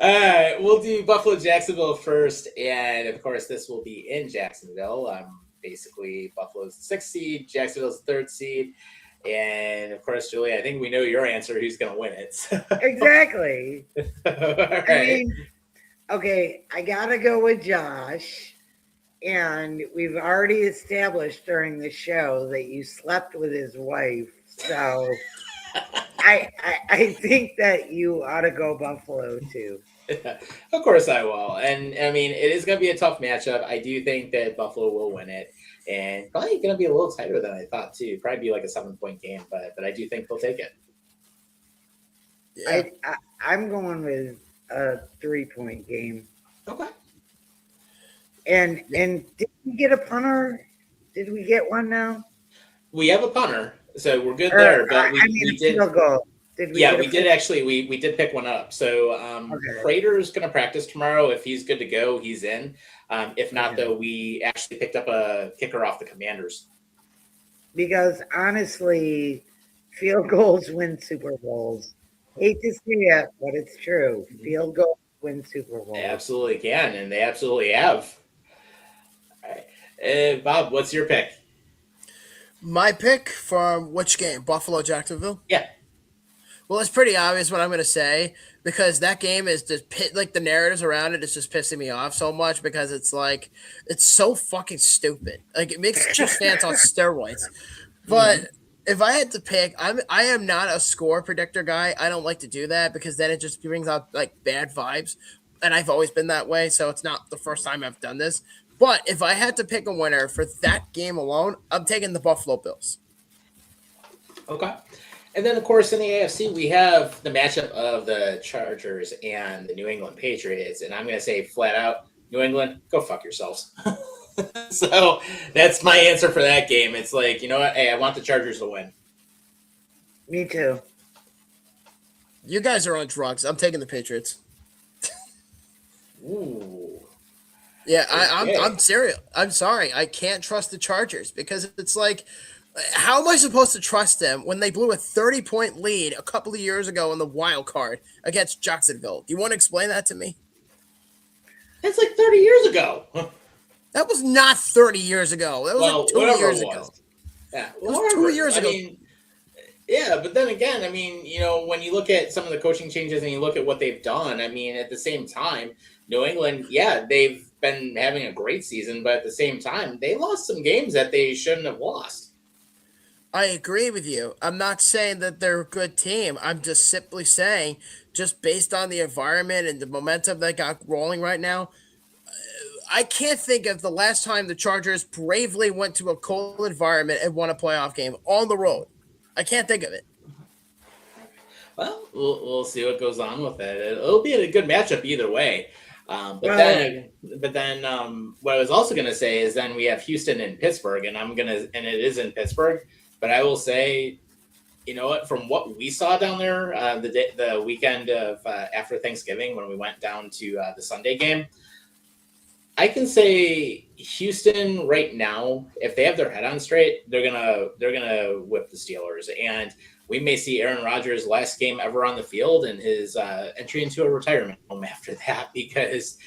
S2: All right. We'll do Buffalo Jacksonville first, and of course, this will be in Jacksonville. Basically, Buffalo's the 6th seed, Jacksonville's the 3rd seed, and of course, Julie, I think we know your answer. Who's going to win it?
S4: Exactly.
S2: All
S4: I
S2: right.
S4: mean, okay, I gotta go with Josh. And we've already established during the show that you slept with his wife. So I think that you ought to go Buffalo too.
S2: Of course I will. And I mean, it is going to be a tough matchup. I do think that Buffalo will win it. And probably going to be a little tighter than I thought, too. Probably be like a 7-point game, but I do think they'll take it.
S3: Yeah.
S4: I'm going with a 3-point game.
S2: Okay.
S4: And did we get a punter? Did we get one now?
S2: We have a punter, so we're good there. But we did.
S4: Field goal. Did we?
S2: Yeah, we did actually. We did pick one up. So
S4: Okay.
S2: Prater's going to practice tomorrow. If he's good to go, he's in. If not, though, we actually picked up a kicker off the Commanders.
S4: Because honestly, field goals win Super Bowls. Hate to say it, but it's true. Field goals win Super Bowls.
S2: They absolutely can, and they absolutely have. All right. Bob, what's your pick?
S3: My pick from which game? Buffalo, Jacksonville?
S2: Yeah.
S3: Well, it's pretty obvious what I'm going to say because that game is just like the narratives around it is just pissing me off so much because it's like it's so fucking stupid. Like it makes Chiefs fans on steroids. But if I had to pick, I am not a score predictor guy. I don't like to do that because then it just brings out like bad vibes, and I've always been that way. So it's not the first time I've done this. But if I had to pick a winner for that game alone, I'm taking the Buffalo Bills.
S2: Okay. And then, of course, in the AFC, we have the matchup of the Chargers and the New England Patriots. And I'm going to say flat out, New England, go fuck yourselves. So that's my answer for that game. It's like, you know what? Hey, I want the Chargers to win.
S4: Me too.
S3: You guys are on drugs. I'm taking the Patriots.
S2: Ooh.
S3: Yeah,
S2: Okay.
S3: I'm serious. I'm sorry. I can't trust the Chargers because it's like, how am I supposed to trust them when they blew a 30-point lead a couple of years ago in the wild card against Jacksonville? Do you want to explain that to me?
S2: It's like 30 years ago.
S3: That was not 30 years ago. That was like 2
S2: whatever
S3: years
S2: it was.
S3: ago.
S2: Yeah,
S3: It was 2 years ago.
S2: I mean, yeah, but then again, I mean, you know, when you look at some of the coaching changes and you look at what they've done, I mean, at the same time, New England, yeah, they've been having a great season, but at the same time, they lost some games that they shouldn't have lost.
S3: I agree with you. I'm not saying that they're a good team. I'm just simply saying, just based on the environment and the momentum they got rolling right now, I can't think of the last time the Chargers bravely went to a cold environment and won a playoff game on the road. I can't think of it.
S2: Well, we'll see what goes on with it. It'll be a good matchup either way. But
S4: Right.
S2: then, what I was also going to say is then we have Houston and Pittsburgh, and it is in Pittsburgh. But I will say, you know what? From what we saw down there, the weekend of after Thanksgiving when we went down to the Sunday game, I can say Houston right now, if they have their head on straight, they're gonna whip the Steelers, and we may see Aaron Rodgers' last game ever on the field and his entry into a retirement home after that because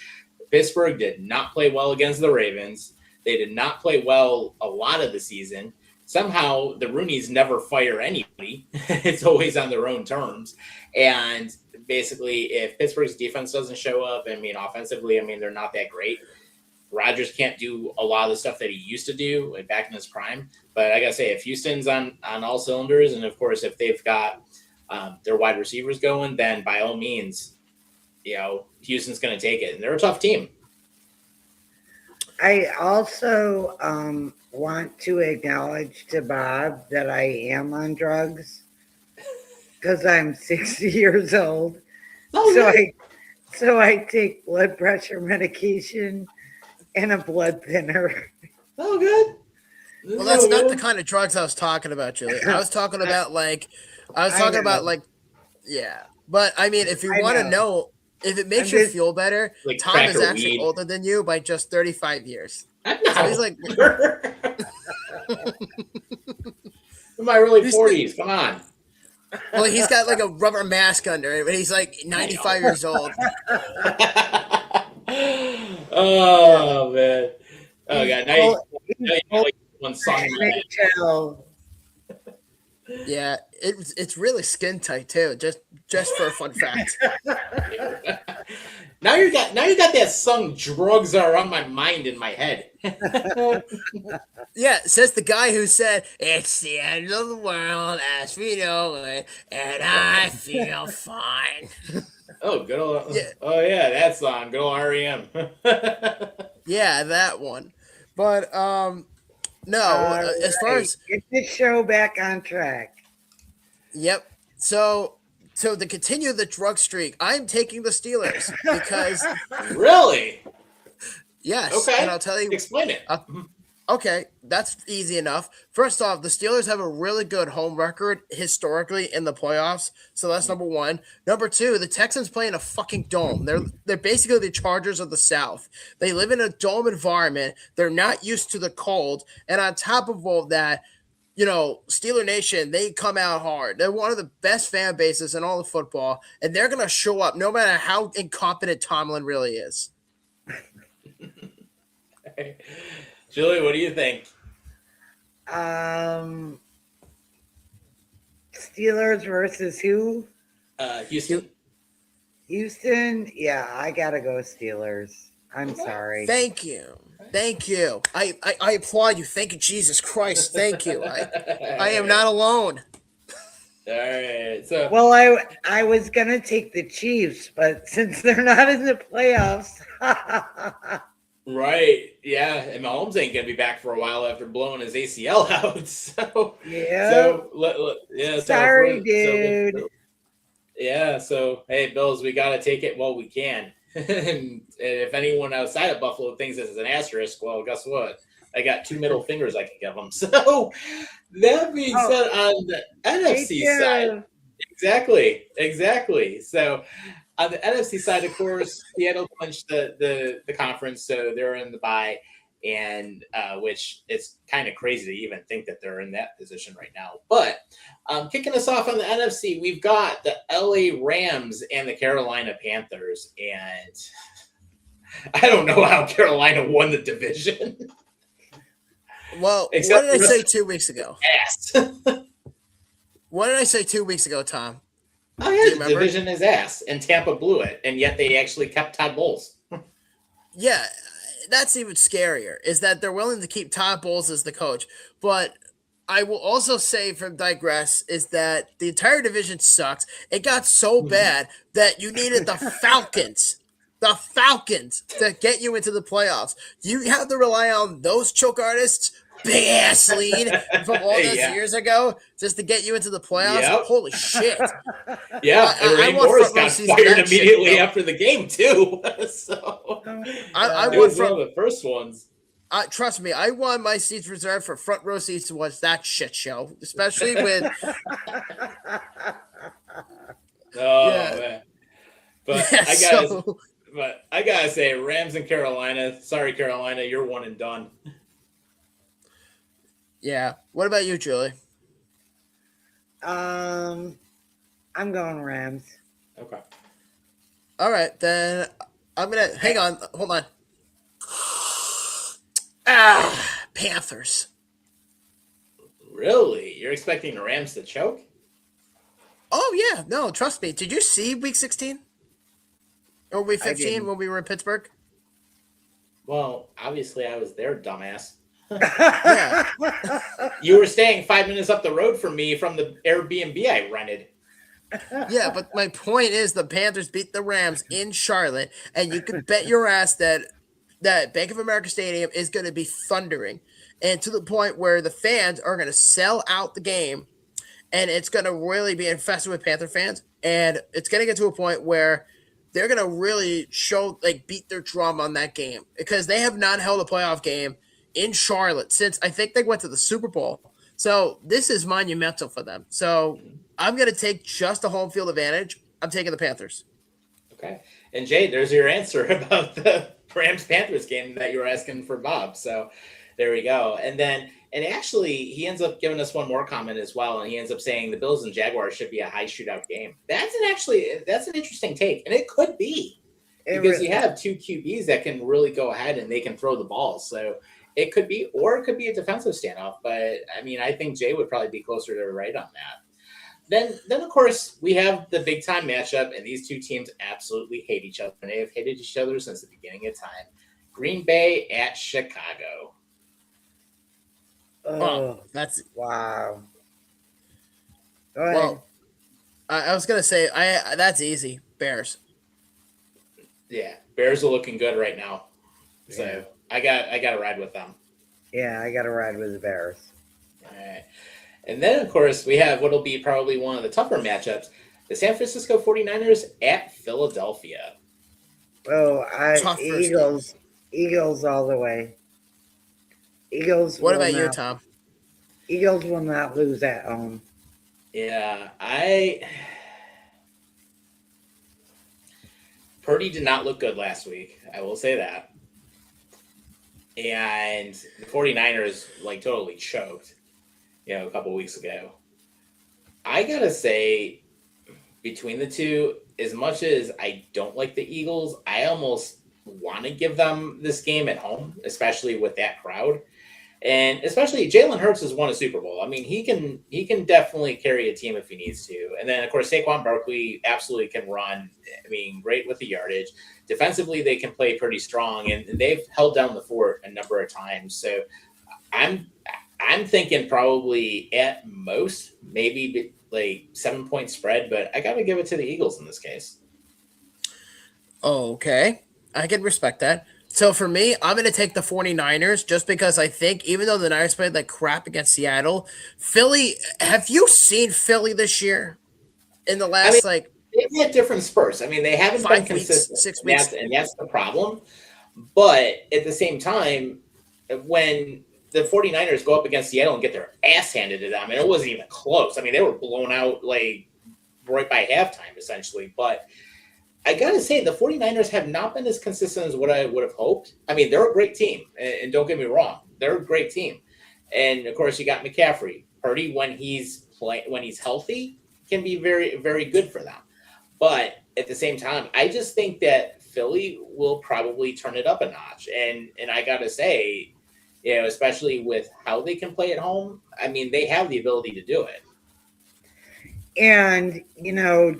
S2: Pittsburgh did not play well against the Ravens. They did not play well a lot of the season. Somehow the Rooneys never fire anybody. It's always on their own terms. And basically, if Pittsburgh's defense doesn't show up, I mean, offensively, I mean, they're not that great. Rodgers can't do a lot of the stuff that he used to do like back in his prime. But I got to say, if Houston's on all cylinders, and of course, if they've got their wide receivers going, then by all means, you know, Houston's going to take it. And they're a tough team.
S4: I also want to acknowledge to Bob that I am on drugs because I'm 60 years old.
S2: Oh,
S4: So I take blood pressure medication and a blood thinner.
S2: Oh, good.
S3: Well, that's not the kind of drugs I was talking about, Julie. I was talking about yeah. But I mean, if you want to know, if it makes you feel better,
S2: like
S3: Tom
S2: crack
S3: is
S2: or
S3: actually
S2: weed.
S3: older than you by just 35 years. So he's like,
S2: in my early 40s. Come on.
S3: well, he's got like a rubber mask under it, but he's like 95 years old.
S2: Oh man. Oh god. Now you got like one song in my head.
S3: Yeah, it's really skin tight too. Just for a fun fact.
S2: Now you got that song "Drugs Are on My Mind" in my head.
S3: Yeah, says the guy who said it's the end of the world as we know it, and I feel fine.
S2: Oh, good old.
S3: Yeah.
S2: Oh yeah, that song. Good old REM.
S3: Yeah, that one. But no, as far as
S4: get the show back on track.
S3: Yep. So to continue the drug streak, I'm taking the Steelers because
S2: Really?
S3: yes,
S2: Okay.
S3: and I'll tell you.
S2: Explain it.
S3: Okay, that's easy enough. First off, the Steelers have a really good home record historically in the playoffs, so that's number one. Number two, the Texans play in a fucking dome. They're basically the Chargers of the South. They live in a dome environment. They're not used to the cold, and on top of all that, you know, Steeler Nation, they come out hard. They're one of the best fan bases in all of football, and they're going to show up no matter how incompetent Tomlin really is.
S2: Julie, what do you think?
S4: Steelers versus who?
S2: Houston.
S4: Houston? Yeah, I gotta go Steelers. I'm sorry.
S3: Thank you. I applaud you. Thank you, Jesus Christ. Thank you. I am not alone.
S2: All right. So
S4: Well, I was gonna take the Chiefs, but since they're not in the playoffs,
S2: right, yeah, and Mahomes ain't gonna be back for a while after blowing his ACL out. So
S4: yeah.
S2: Yeah.
S4: Sorry, dude.
S2: So hey, Bills, we gotta take it while we can. And if anyone outside of Buffalo thinks this is an asterisk, well, guess what? I got 2 middle fingers I can give them. So that being said, on the NFC side, exactly. So on the NFC side, of course, Seattle clinched the conference, so they're in the bye, and which it's kind of crazy to even think that they're in that position right now. But kicking us off on the NFC, we've got the LA Rams and the Carolina Panthers, and I don't know how Carolina won the division.
S3: Well,
S2: Except
S3: what did I
S2: for
S3: say 2 weeks ago?
S2: Ass.
S3: What did I say 2 weeks ago, Tom?
S2: Oh yeah, the division is ass, and Tampa blew it, and yet they actually kept Todd Bowles.
S3: Yeah, that's even scarier, is that they're willing to keep Todd Bowles as the coach. But I will also say, from digress, is that the entire division sucks. It got so bad that you needed the Falcons to get you into the playoffs. You have to rely on those choke artists, big ass lead from all those years ago, just to get you into the playoffs.
S2: Yep.
S3: Holy shit!
S2: Yeah, and Ray Morris got fired immediately after the game too. So
S3: I
S2: was one of the first ones.
S3: Trust me, I want my seats reserved for front row seats to watch that shit show, especially with.
S2: Man. But yeah, I gotta say, Rams and Carolina. Sorry, Carolina, you're one and done.
S3: Yeah. What about you, Julie?
S4: I'm going Rams.
S2: Okay.
S3: All right, then I'm gonna hang on. Hold on. Panthers.
S2: Really? You're expecting the Rams to choke?
S3: Oh yeah, no, trust me. Did you see Week 16 or Week 15 when we were in Pittsburgh?
S2: Well, obviously I was there, dumbass.
S3: Yeah.
S2: You were staying 5 minutes up the road from me from the Airbnb I rented.
S3: Yeah, but my point is the Panthers beat the Rams in Charlotte, and you can bet your ass that Bank of America Stadium is going to be thundering, and to the point where the fans are going to sell out the game, and it's going to really be infested with Panther fans, and it's going to get to a point where they're going to really beat their drum on that game, because they have not held a playoff game in Charlotte since I think they went to the Super Bowl. So this is monumental for them. So I'm going to take just a home field advantage. I'm taking the Panthers.
S2: Okay. And Jay, there's your answer about the Rams-Panthers game that you were asking for Bob. So there we go. And actually, he ends up giving us one more comment as well, and he ends up saying the Bills and Jaguars should be a high shootout game. That's an interesting take, and it could be because you have two QBs that can really go ahead and they can throw the ball. So it could be, or it could be a defensive standoff. But I mean, I think Jay would probably be closer to right on that. Then of course we have the big time matchup, and these two teams absolutely hate each other, and they have hated each other since the beginning of time. Green Bay at Chicago.
S4: Oh,
S3: that's
S4: wow. Go ahead.
S3: well. I was gonna say that's easy. Bears.
S2: Yeah, Bears are looking good right now, so
S4: Yeah.
S2: I got to ride with them.
S4: Yeah, I got to ride with the Bears.
S2: All right. And then, of course, we have what will be probably one of the tougher matchups, the San Francisco 49ers at Philadelphia.
S4: Oh,
S3: Tough first
S4: Eagles all the way. Eagles.
S3: What about you, Tom?
S4: Eagles will not lose at home.
S2: Yeah, Purdy did not look good last week. I will say that. And the 49ers, totally choked, a couple weeks ago. I got to say, between the two, as much as I don't like the Eagles, I almost want to give them this game at home, especially with that crowd. And especially Jalen Hurts has won a Super Bowl. I mean, he can definitely carry a team if he needs to. And then, of course, Saquon Barkley absolutely can run. I mean, great with the yardage. Defensively, they can play pretty strong, and they've held down the fort a number of times. So I'm thinking probably at most maybe 7-point spread, but I got to give it to the Eagles in this case.
S3: Okay, I can respect that. So for me, I'm going to take the 49ers just because I think even though the Niners played like crap against Seattle, Philly, have you seen Philly this year? In the last
S2: they've had different spurts. I mean, they haven't
S3: 5
S2: been
S3: weeks,
S2: consistent.
S3: 6 weeks.
S2: And that's the problem. But at the same time, when the 49ers go up against Seattle and get their ass handed to them, and it wasn't even close. I mean, they were blown out right by halftime, essentially. But I got to say, the 49ers have not been as consistent as what I would have hoped. I mean, they're a great team, and don't get me wrong. They're a great team. And, of course, you got McCaffrey. Purdy, when he's healthy, can be very, very good for them. But at the same time, I just think that Philly will probably turn it up a notch. And I got to say, especially with how they can play at home, I mean, they have the ability to do it.
S4: And,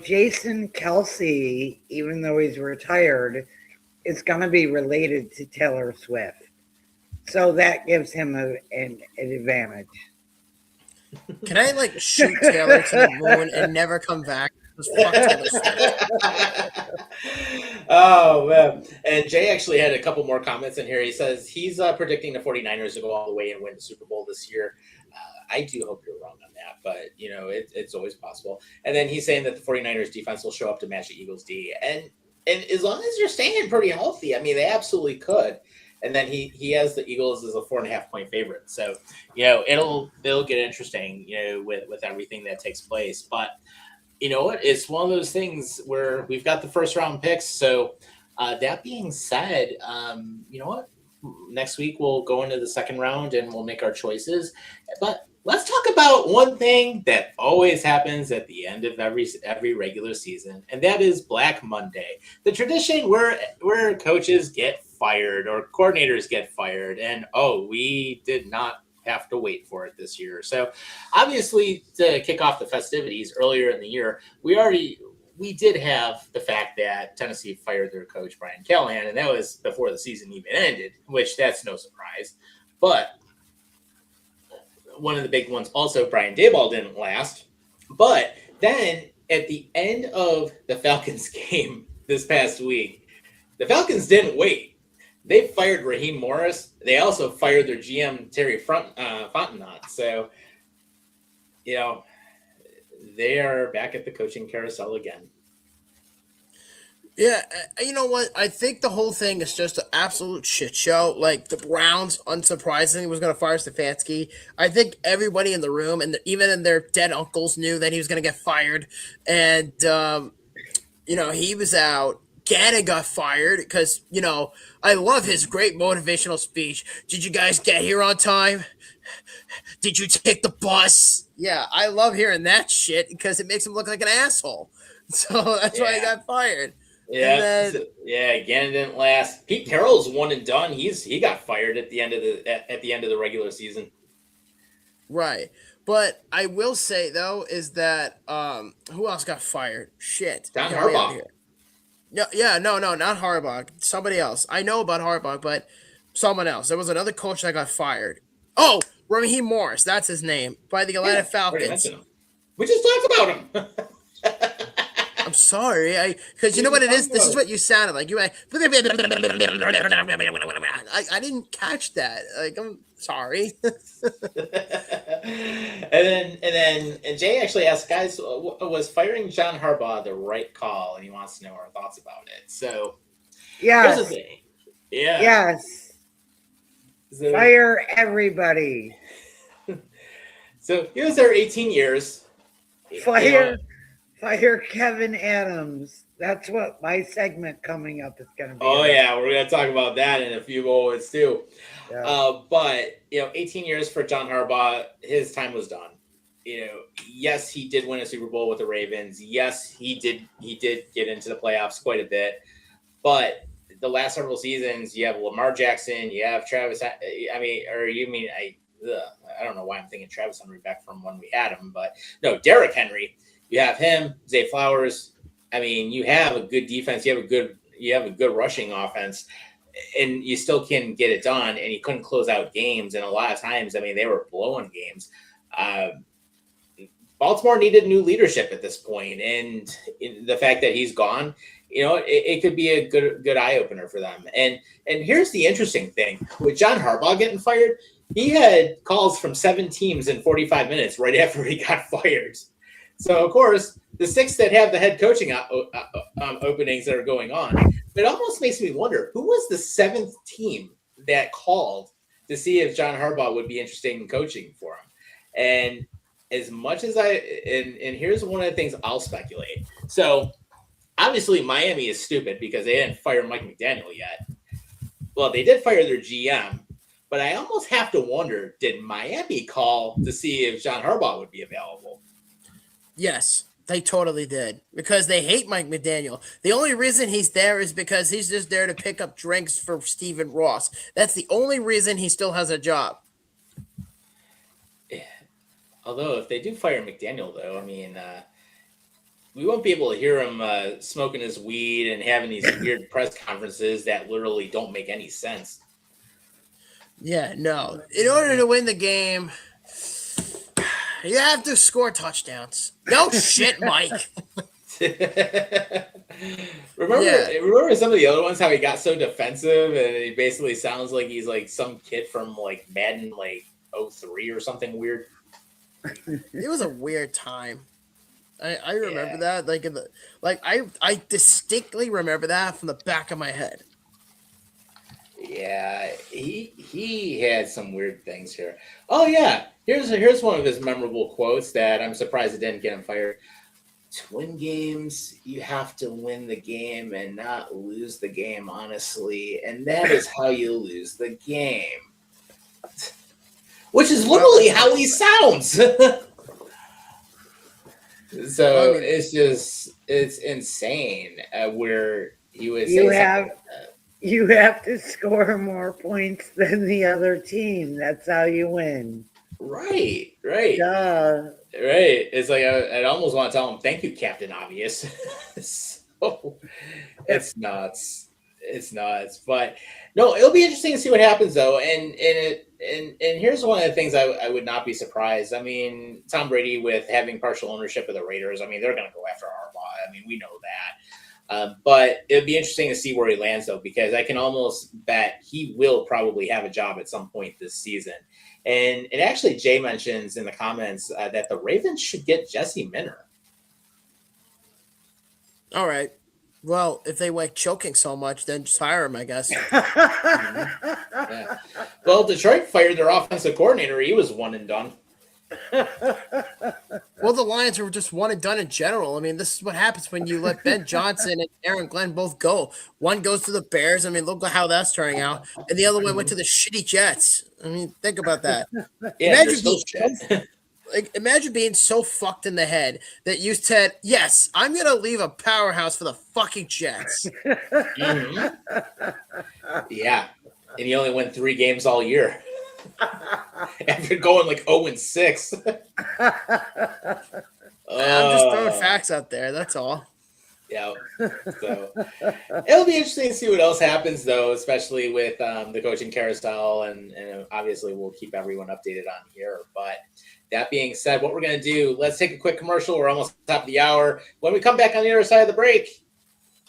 S4: Jason Kelsey, even though he's retired, is going to be related to Taylor Swift. So that gives him an advantage.
S3: Can I shoot Taylor to the moon and never come back? Fuck Taylor Swift.
S2: Oh, man. And Jay actually had a couple more comments in here. He says he's predicting the 49ers to go all the way and win the Super Bowl this year. I do hope you're wrong on that, but, it's always possible. And then he's saying that the 49ers defense will show up to match the Eagles D. And as long as you're staying pretty healthy, I mean, they absolutely could. And then he has the Eagles as a 4.5-point favorite. So, it'll get interesting, with everything that takes place. But you know what? It's one of those things where we've got the first round picks. So that being said, you know what? Next week we'll go into the second round and we'll make our choices. But let's talk about one thing that always happens at the end of every regular season, and that is Black Monday. The tradition where coaches get fired or coordinators get fired, and we did not have to wait for it this year. So obviously, to kick off the festivities earlier in the year, we did have the fact that Tennessee fired their coach Brian Callahan, and that was before the season even ended, which that's no surprise. But one of the big ones also, Brian Daboll didn't last. But then at the end of the Falcons game this past week, the Falcons didn't wait. They fired Raheem Morris. They also fired their GM, Terry Fontenot. So, they are back at the coaching carousel again.
S3: Yeah, you know what? I think the whole thing is just an absolute shit show. Like, the Browns, unsurprisingly, was going to fire Stefanski. I think everybody in the room, and even in their dead uncles, knew that he was going to get fired. And, he was out Gannon got fired because, I love his great motivational speech. Did you guys get here on time? Did you take the bus? Yeah, I love hearing that shit because it makes him look like an asshole. So that's why he got fired. And then,
S2: Gannon didn't last. Pete Carroll's one and done. He got fired at the end of the regular season.
S3: Right. But I will say though is that who else got fired? Shit.
S2: John Harbaugh.
S3: No, not Harbaugh. Somebody else. I know about Harbaugh, but someone else. There was another coach that got fired. Oh, Raheem Morris. That's his name. By the Atlanta Falcons.
S2: We just talked about him.
S3: I'm sorry. Because you know what it is? This is what you sounded like. I didn't catch that. I'm sorry.
S2: and Jay actually asked, guys, was firing John Harbaugh the right call? And he wants to know our thoughts about it. So, here's the thing. Yeah.
S4: Yes. So, fire everybody.
S2: So he was there 18 years.
S4: Fire Kevin Adams. That's what my segment coming up is going to be.
S2: Oh, yeah. We're going to talk about that in a few moments, too. Yeah. But, 18 years for John Harbaugh, his time was done. Yes, he did win a Super Bowl with the Ravens. Yes, he did get into the playoffs quite a bit. But the last several seasons, you have Lamar Jackson, you have Travis. I don't know why I'm thinking Travis Henry back from when we had him. But, no, Derrick Henry. You have him, Zay Flowers. You have a good defense. You have a good rushing offense, and you still can get it done. And you couldn't close out games. And a lot of times, they were blowing games. Baltimore needed new leadership at this point, and the fact that he's gone, it could be a good eye opener for them. And here's the interesting thing with John Harbaugh getting fired. He had calls from 7 teams in 45 minutes right after he got fired. So, of course, the 6 that have the head coaching openings that are going on, it almost makes me wonder, who was the 7th team that called to see if John Harbaugh would be interested in coaching for him? And as much as and here's one of the things I'll speculate. So, obviously, Miami is stupid because they didn't fire Mike McDaniel yet. Well, they did fire their GM, but I almost have to wonder, did Miami call to see if John Harbaugh would be available?
S3: Yes, they totally did because they hate Mike McDaniel. The only reason he's there is because he's just there to pick up drinks for Stephen Ross. That's the only reason he still has a job.
S2: Yeah. Although if they do fire McDaniel, though, we won't be able to hear him smoking his weed and having these weird press conferences that literally don't make any sense.
S3: Yeah, no. In order to win the game, you have to score touchdowns. No shit, Mike.
S2: Remember some of the other ones, how he got so defensive and he basically sounds like he's like some kid from like Madden 03 or something weird.
S3: It was a weird time. I remember that. I distinctly remember that from the back of my head.
S2: Yeah, he had some weird things here. Oh yeah, here's one of his memorable quotes that I'm surprised it didn't get him fired. To win games, you have to win the game and not lose the game, honestly, and that is how you lose the game. Which is literally how he sounds. So it's insane where he was.
S4: You have to score more points than the other team. That's how you win.
S2: Right.
S4: Duh.
S2: Right. It's like I'd almost want to tell him, "Thank you, Captain Obvious." So it's nuts. It's nuts. But no, it'll be interesting to see what happens though. And here's one of the things I would not be surprised. Tom Brady with having partial ownership of the Raiders. They're going to go after Harbaugh. We know that. But it'd be interesting to see where he lands, though, because I can almost bet he will probably have a job at some point this season. And actually, Jay mentions in the comments that the Ravens should get Jesse Minter.
S3: All right. Well, if they like choking so much, then just hire him, I guess.
S2: Yeah. Well, Detroit fired their offensive coordinator. He was one and done.
S3: Well, the Lions are just one and done in general. I mean, this is what happens when you let Ben Johnson and Aaron Glenn both go. One goes to the Bears. I mean, look at how that's turning out. And the other one went to the shitty Jets. I mean, think about that.
S2: Yeah, and they're
S3: Imagine
S2: still
S3: being
S2: shit.
S3: imagine being so fucked in the head that you said, "Yes, I'm gonna leave a powerhouse for the fucking Jets."
S2: Mhm. Yeah, and he only won 3 games all year after going like 0-6.
S3: I'm just throwing
S2: Oh,
S3: facts out there. That's all.
S2: yeah. So it'll be interesting to see what else happens, though, especially with the coaching carousel, and obviously we'll keep everyone updated on here. But that being said, what we're going to do, let's take a quick commercial. We're almost top of the hour. When we come back on the other side of the break,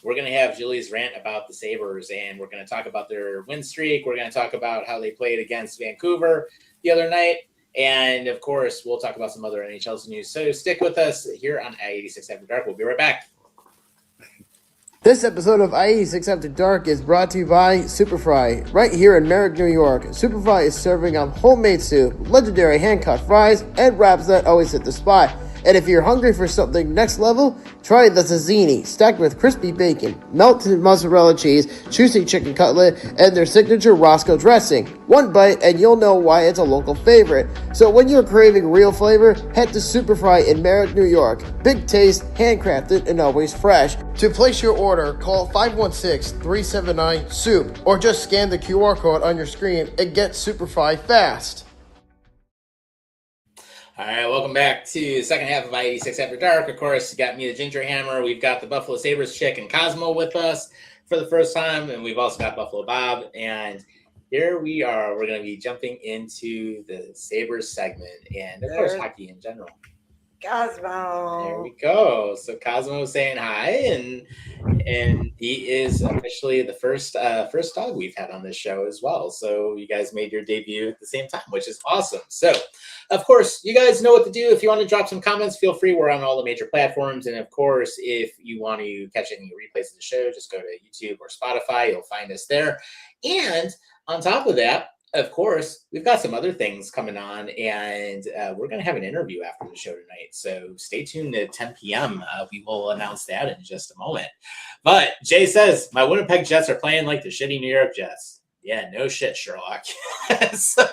S2: we're going to have Julie's rant about the Sabres, and we're going to talk about their win streak. We're going to talk about how they played against Vancouver the other night. And, of course, we'll talk about some other NHL news. So stick with us here on I-86 After Dark. We'll be right back.
S3: This episode of I-86 After Dark is brought to you by Superfry, right here in Merrick, New York. Superfry is serving up homemade soup, legendary hand-cut fries, and wraps that always hit the spot. And if you're hungry for something next level, try the Zazzini, stacked with crispy bacon, melted mozzarella cheese, juicy chicken cutlet, and their signature Roscoe dressing. One bite and you'll know why it's a local favorite. So when you're craving real flavor, head to Superfry in Merrick, New York. Big taste, handcrafted, and always fresh. To place your order, call 516-379-SOUP or just scan the QR code on your screen and get Superfry fast.
S2: All right, welcome back to the second half of I-86 After Dark. Of course, you got me, the Ginger Hammer. We've got the Buffalo Sabres Chick and Cosmo with us for the first time, and we've also got Buffalo Bob. And here we are. We're going to be jumping into the Sabres segment and, of course, hockey in general.
S4: Cosmo.
S2: There we go. So Cosmo saying hi, and he is officially the first dog we've had on this show as well. So you guys made your debut at the same time, which is awesome. So, of course, you guys know what to do. If you want to drop some comments, feel free. We're on all the major platforms, and of course, if you want to catch any replays of the show, just go to YouTube or Spotify. You'll find us there. And on top of that, of course, we've got some other things coming on, and we're going to have an interview after the show tonight. So stay tuned at 10 p.m. We will announce that in just a moment. But Jay says, my Winnipeg Jets are playing like the shitty New York Jets. Yeah, no shit, Sherlock. So,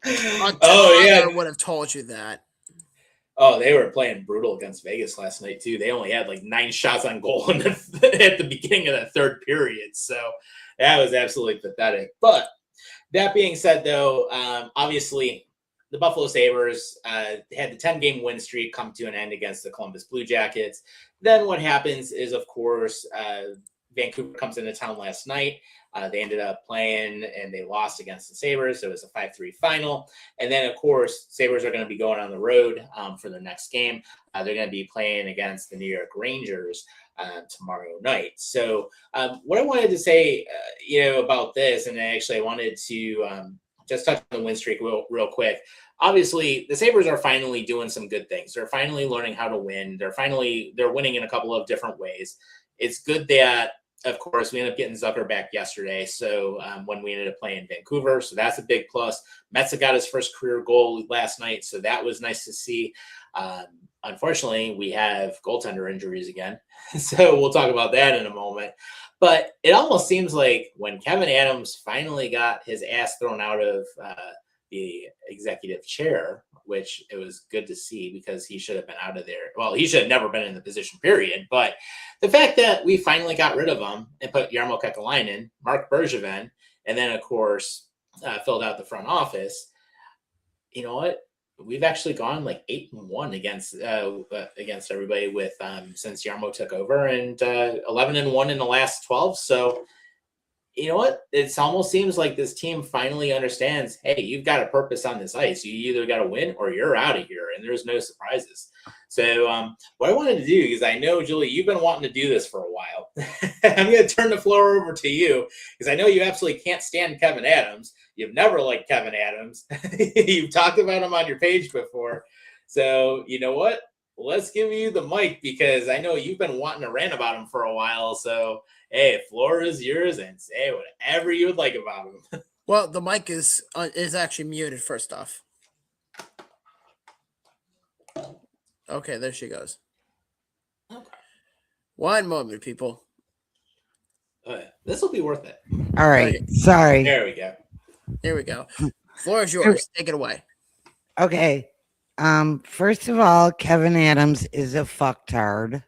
S3: I would have told you that.
S2: Oh, they were playing brutal against Vegas last night, too. They only had like 9 shots on goal at the beginning of the third period. So that was absolutely pathetic. But that being said, though, obviously the Buffalo Sabres had the 10-game win streak come to an end against the Columbus Blue Jackets. Then what happens is, of course, Vancouver comes into town last night. They ended up playing and they lost against the Sabres. So it was a 5-3 final. And then, of course, Sabres are going to be going on the road for the next game. They're going to be playing against the New York Rangers tomorrow night. So what I wanted to say, about this, and actually I wanted to just touch on the win streak real quick. Obviously, the Sabres are finally doing some good things. They're finally learning how to win. They're winning in a couple of different ways. It's good that, of course, we ended up getting Zucker back yesterday. So when we ended up playing Vancouver, so that's a big plus. Metsa got his first career goal last night, so that was nice to see. Unfortunately, we have goaltender injuries again, so we'll talk about that in a moment. But it almost seems like when Kevin Adams finally got his ass thrown out of the executive chair, which it was good to see because he should have been out of there. Well, he should have never been in the position, period. But the fact that we finally got rid of him and put Jarmo Kekalainen, Mark Bergevin, and then, of course, filled out the front office, you know what? We've actually gone like 8-1 against everybody with since Jarmo took over, and 11-1 in the last 12. So, you know what? It almost seems like this team finally understands, hey, you've got a purpose on this ice. You either got to win or you're out of here, and there's no surprises. So what I wanted to do, because I know, Julie, you've been wanting to do this for a while. I'm going to turn the floor over to you, because I know you absolutely can't stand Kevin Adams. You've never liked Kevin Adams. You've talked about him on your page before. So you know what? Let's give you the mic, because I know you've been wanting to rant about him for a while. So, hey, floor is yours, and say whatever you would like about him.
S3: Well, the mic is actually muted, first off. Okay, there she goes.
S2: Okay.
S3: One moment, people.
S2: This will be worth it.
S4: All right.
S3: Okay.
S4: Sorry.
S2: There we go.
S3: Here we go. Floor is yours. Take it away.
S4: Okay. First of all, Kevin Adams is a fucktard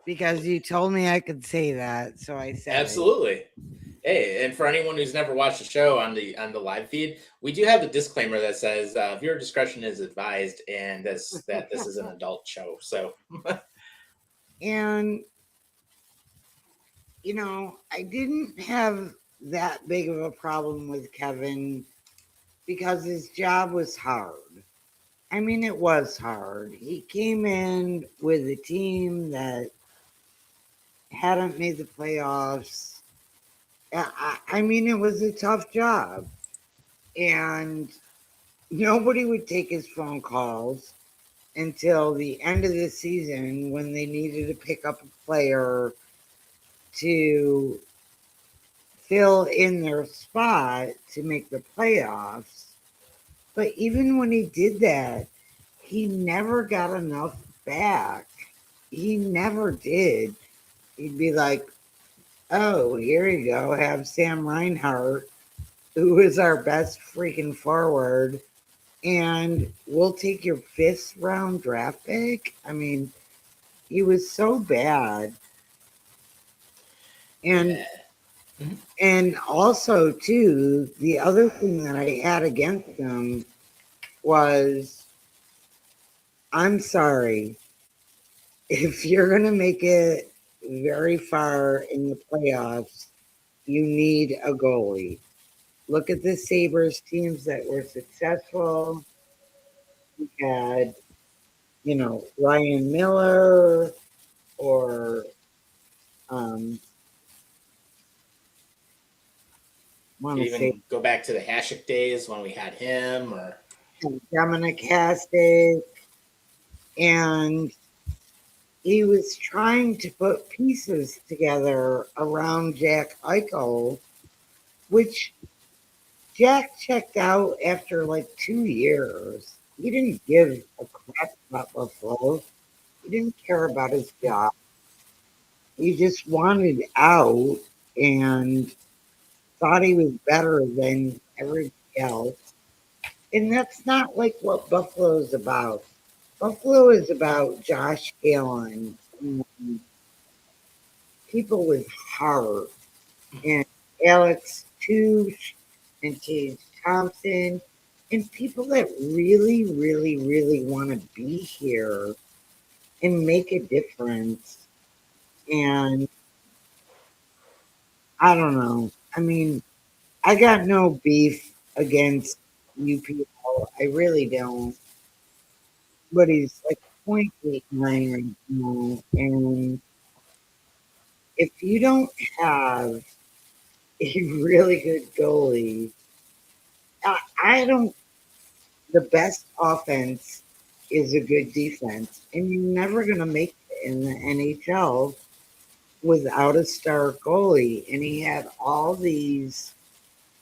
S4: because you told me I could say that, so I said it.
S2: Absolutely. Hey, and for anyone who's never watched the show on the live feed, we do have the disclaimer that says viewer discretion is advised, and that this is an adult show. So,
S4: And I didn't have that big of a problem with Kevin because his job was hard. I mean, it was hard. He came in with a team that hadn't made the playoffs. I mean, it was a tough job. And nobody would take his phone calls until the end of the season when they needed to pick up a player to fill in their spot to make the playoffs. But even when he did that, he never got enough back. He never did. He'd be like, oh, here you go. Have Sam Reinhart, who is our best freaking forward, and we'll take your 5th round draft pick. I mean, he was so bad. And
S2: yeah.
S4: and also too, the other thing that I had against him was, I'm sorry, if you're gonna make it very far in the playoffs, you need a goalie. Look at the Sabres teams that were successful. We had, Ryan Miller or want
S2: Could
S4: to say
S2: even go back to the Hasek days when we had him, or
S4: Dominic Hasek, and he was trying to put pieces together around Jack Eichel, which Jack checked out after like 2 years. He didn't give a crap about Buffalo. He didn't care about his job. He just wanted out and thought he was better than everybody else. And that's not like what Buffalo is about. Buffalo is about Josh Allen and people with heart and Alex Touche and Tage Thompson and people that really, really, really want to be here and make a difference. And I don't know. I mean, I got no beef against UPL. I really don't. But he's like 0.89 right now. And if you don't have a really good goalie, I don't. The best offense is a good defense, and you're never going to make it in the NHL without a star goalie. And he had all these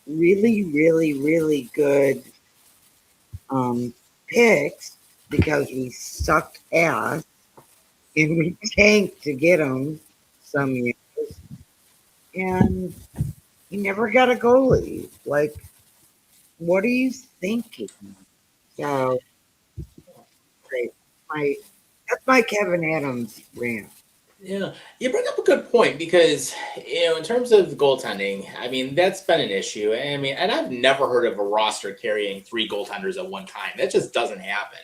S4: really, really, really good picks because we sucked ass and we tanked to get him some years. And he never got a goalie. Like, what are you thinking? So, great. That's my Kevin Adams rant.
S2: yeah, you bring up a good point because in terms of goaltending, I mean that's been an issue. I mean, and I've never heard of a roster carrying 3 goaltenders at one time. That just doesn't happen.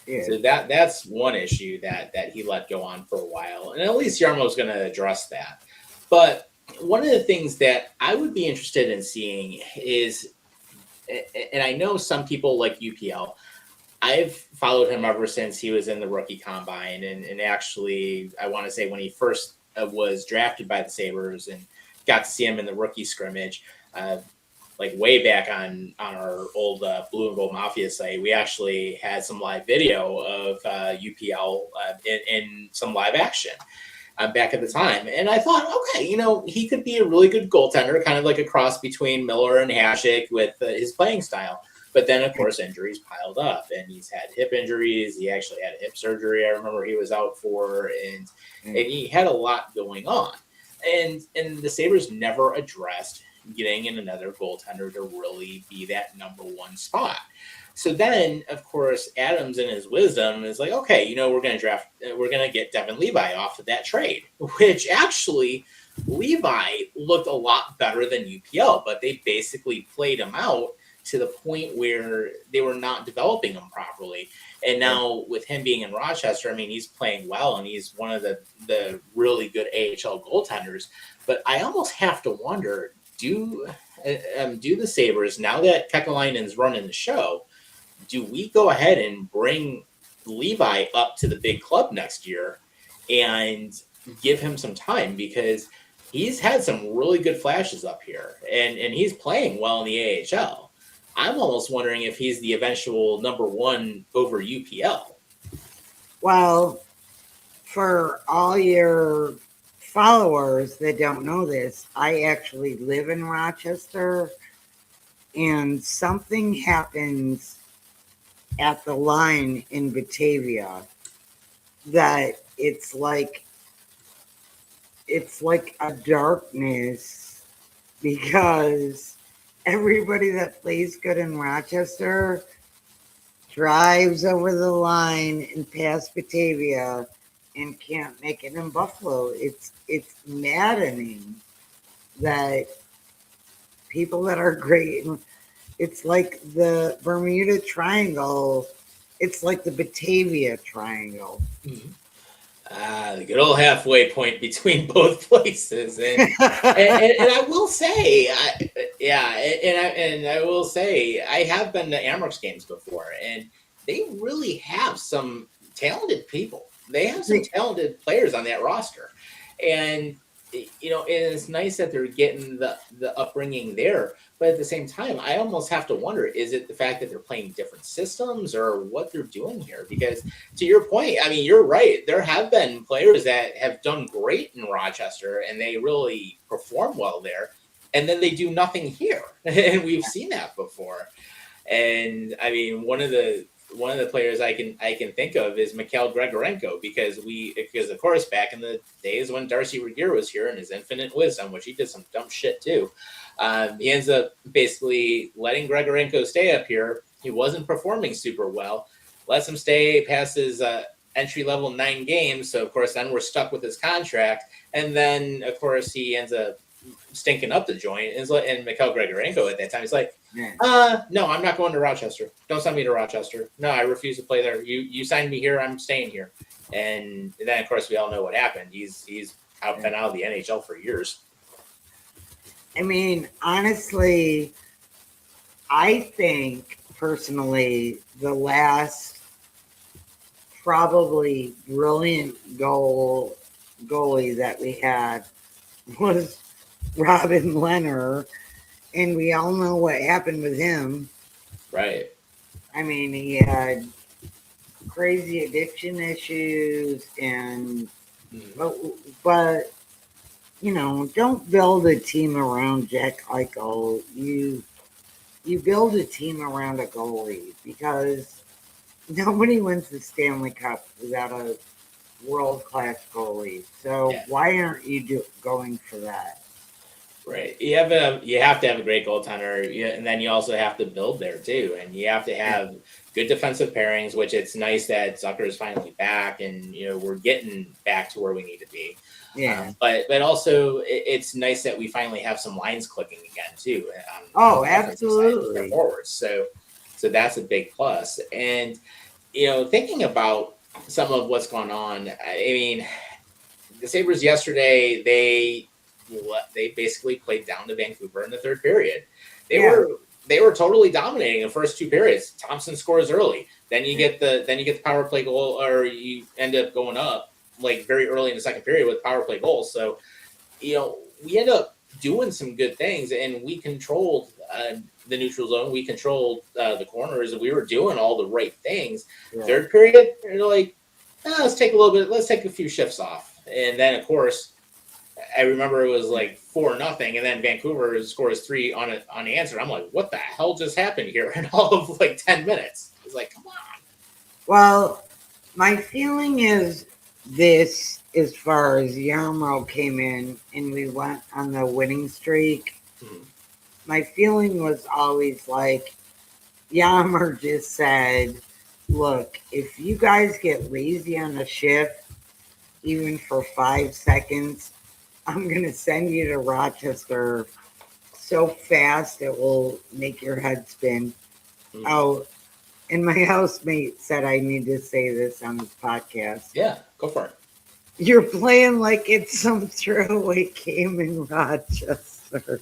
S4: Yeah.
S2: So that's one issue that he let go on for a while, and at least Yarmo's going to address that. But one of the things that I would be interested in seeing is, and I know some people like UPL. I've followed him ever since he was in the rookie combine, and actually, I want to say when he first was drafted by the Sabres and got to see him in the rookie scrimmage, like way back on our old Blue and Gold Mafia site, we actually had some live video of UPL in some live action back at the time, and I thought, okay, he could be a really good goaltender, kind of like a cross between Miller and Hasek with his playing style. But then, of course, injuries piled up, and he's had hip injuries. He actually had hip surgery. I remember he was out for, and he had a lot going on. And the Sabres never addressed getting in another goaltender to really be that number one spot. So then, of course, Adams in his wisdom is like, okay, we're going to get Devin Levi off of that trade, which actually Levi looked a lot better than UPL, but they basically played him out to the point where they were not developing him properly. And now with him being in Rochester, I mean, he's playing well and he's one of the really good AHL goaltenders. But I almost have to wonder, do the Sabres, now that Kekalainen's running the show, do we go ahead and bring Levi up to the big club next year and give him some time? Because he's had some really good flashes up here and he's playing well in the AHL. I'm almost wondering if he's the eventual number one over UPL.
S4: Well, for all your followers that don't know this, I actually live in Rochester, and something happens at the line in Batavia that it's like a darkness, because everybody that plays good in Rochester drives over the line and past Batavia and can't make it in Buffalo. It's maddening that people that are great, it's like the Bermuda Triangle, it's like the Batavia Triangle.
S2: The good old halfway point between both places, and I will say, I will say, I have been to Amherst games before, and they really have some talented people. They have some talented players on that roster, and it's nice that they're getting the upbringing there. But at the same time, I almost have to wonder, is it the fact that they're playing different systems or what they're doing here? Because to your point, I mean, you're right. There have been players that have done great in Rochester and they really perform well there. And then they do nothing here. And we've seen that before. And I mean, one of the players I can think of is Mikhail Grigorenko, because of course, back in the days when Darcy Regier was here in his infinite wisdom, which he did some dumb shit too, he ends up basically letting Grigorenko stay up here. He wasn't performing super well, lets him stay past his entry level 9 games. So of course, then we're stuck with his contract, and then of course he ends up stinking up the joint. And Mikhail Grigorenko at that time, he's like, no, I'm not going to Rochester. Don't send me to Rochester. No, I refuse to play there. You signed me here. I'm staying here. And then, of course, we all know what happened. He's been out of the NHL for years.
S4: I mean, honestly, I think personally the last probably brilliant goalie that we had was Robin Leonard. And we all know what happened with him.
S2: Right.
S4: I mean, he had crazy addiction issues, and but don't build a team around Jack Eichel. You build a team around a goalie, because nobody wins the Stanley Cup without a world-class goalie. So why aren't you going for that?
S2: Right. You have to have a great goaltender, and then you also have to build there too, and you have to have good defensive pairings. Which it's nice that Zucker is finally back, and we're getting back to where we need to be. Yeah. But also it's nice that we finally have some lines clicking again too.
S4: Absolutely.
S2: Forwards. So that's a big plus. And thinking about some of what's going on, I mean, the Sabres yesterday, they basically played down to Vancouver in the third period. They were totally dominating the first 2 periods. Thompson scores early. Then you get the power play goal, or you end up going up like very early in the second period with power play goals. So, we end up doing some good things, and we controlled the neutral zone. We controlled the corners, and we were doing all the right things. Yeah. Third period, they're like, let's take a few shifts off. And then, of course, I remember it was like 4-0, and then Vancouver scores 3 unanswered. I'm like, what the hell just happened here in all of like 10 minutes? It's like, come on.
S4: Well, my feeling is this as far as Yarmo came in and we went on the winning streak. My feeling was always like Yammer just said, look, if you guys get lazy on the shift, even for 5 seconds, I'm going to send you to Rochester so fast it will make your head spin. Oh, and my housemate said I need to say this on this podcast.
S2: Yeah, go for it.
S4: You're playing like it's some throwaway game in Rochester.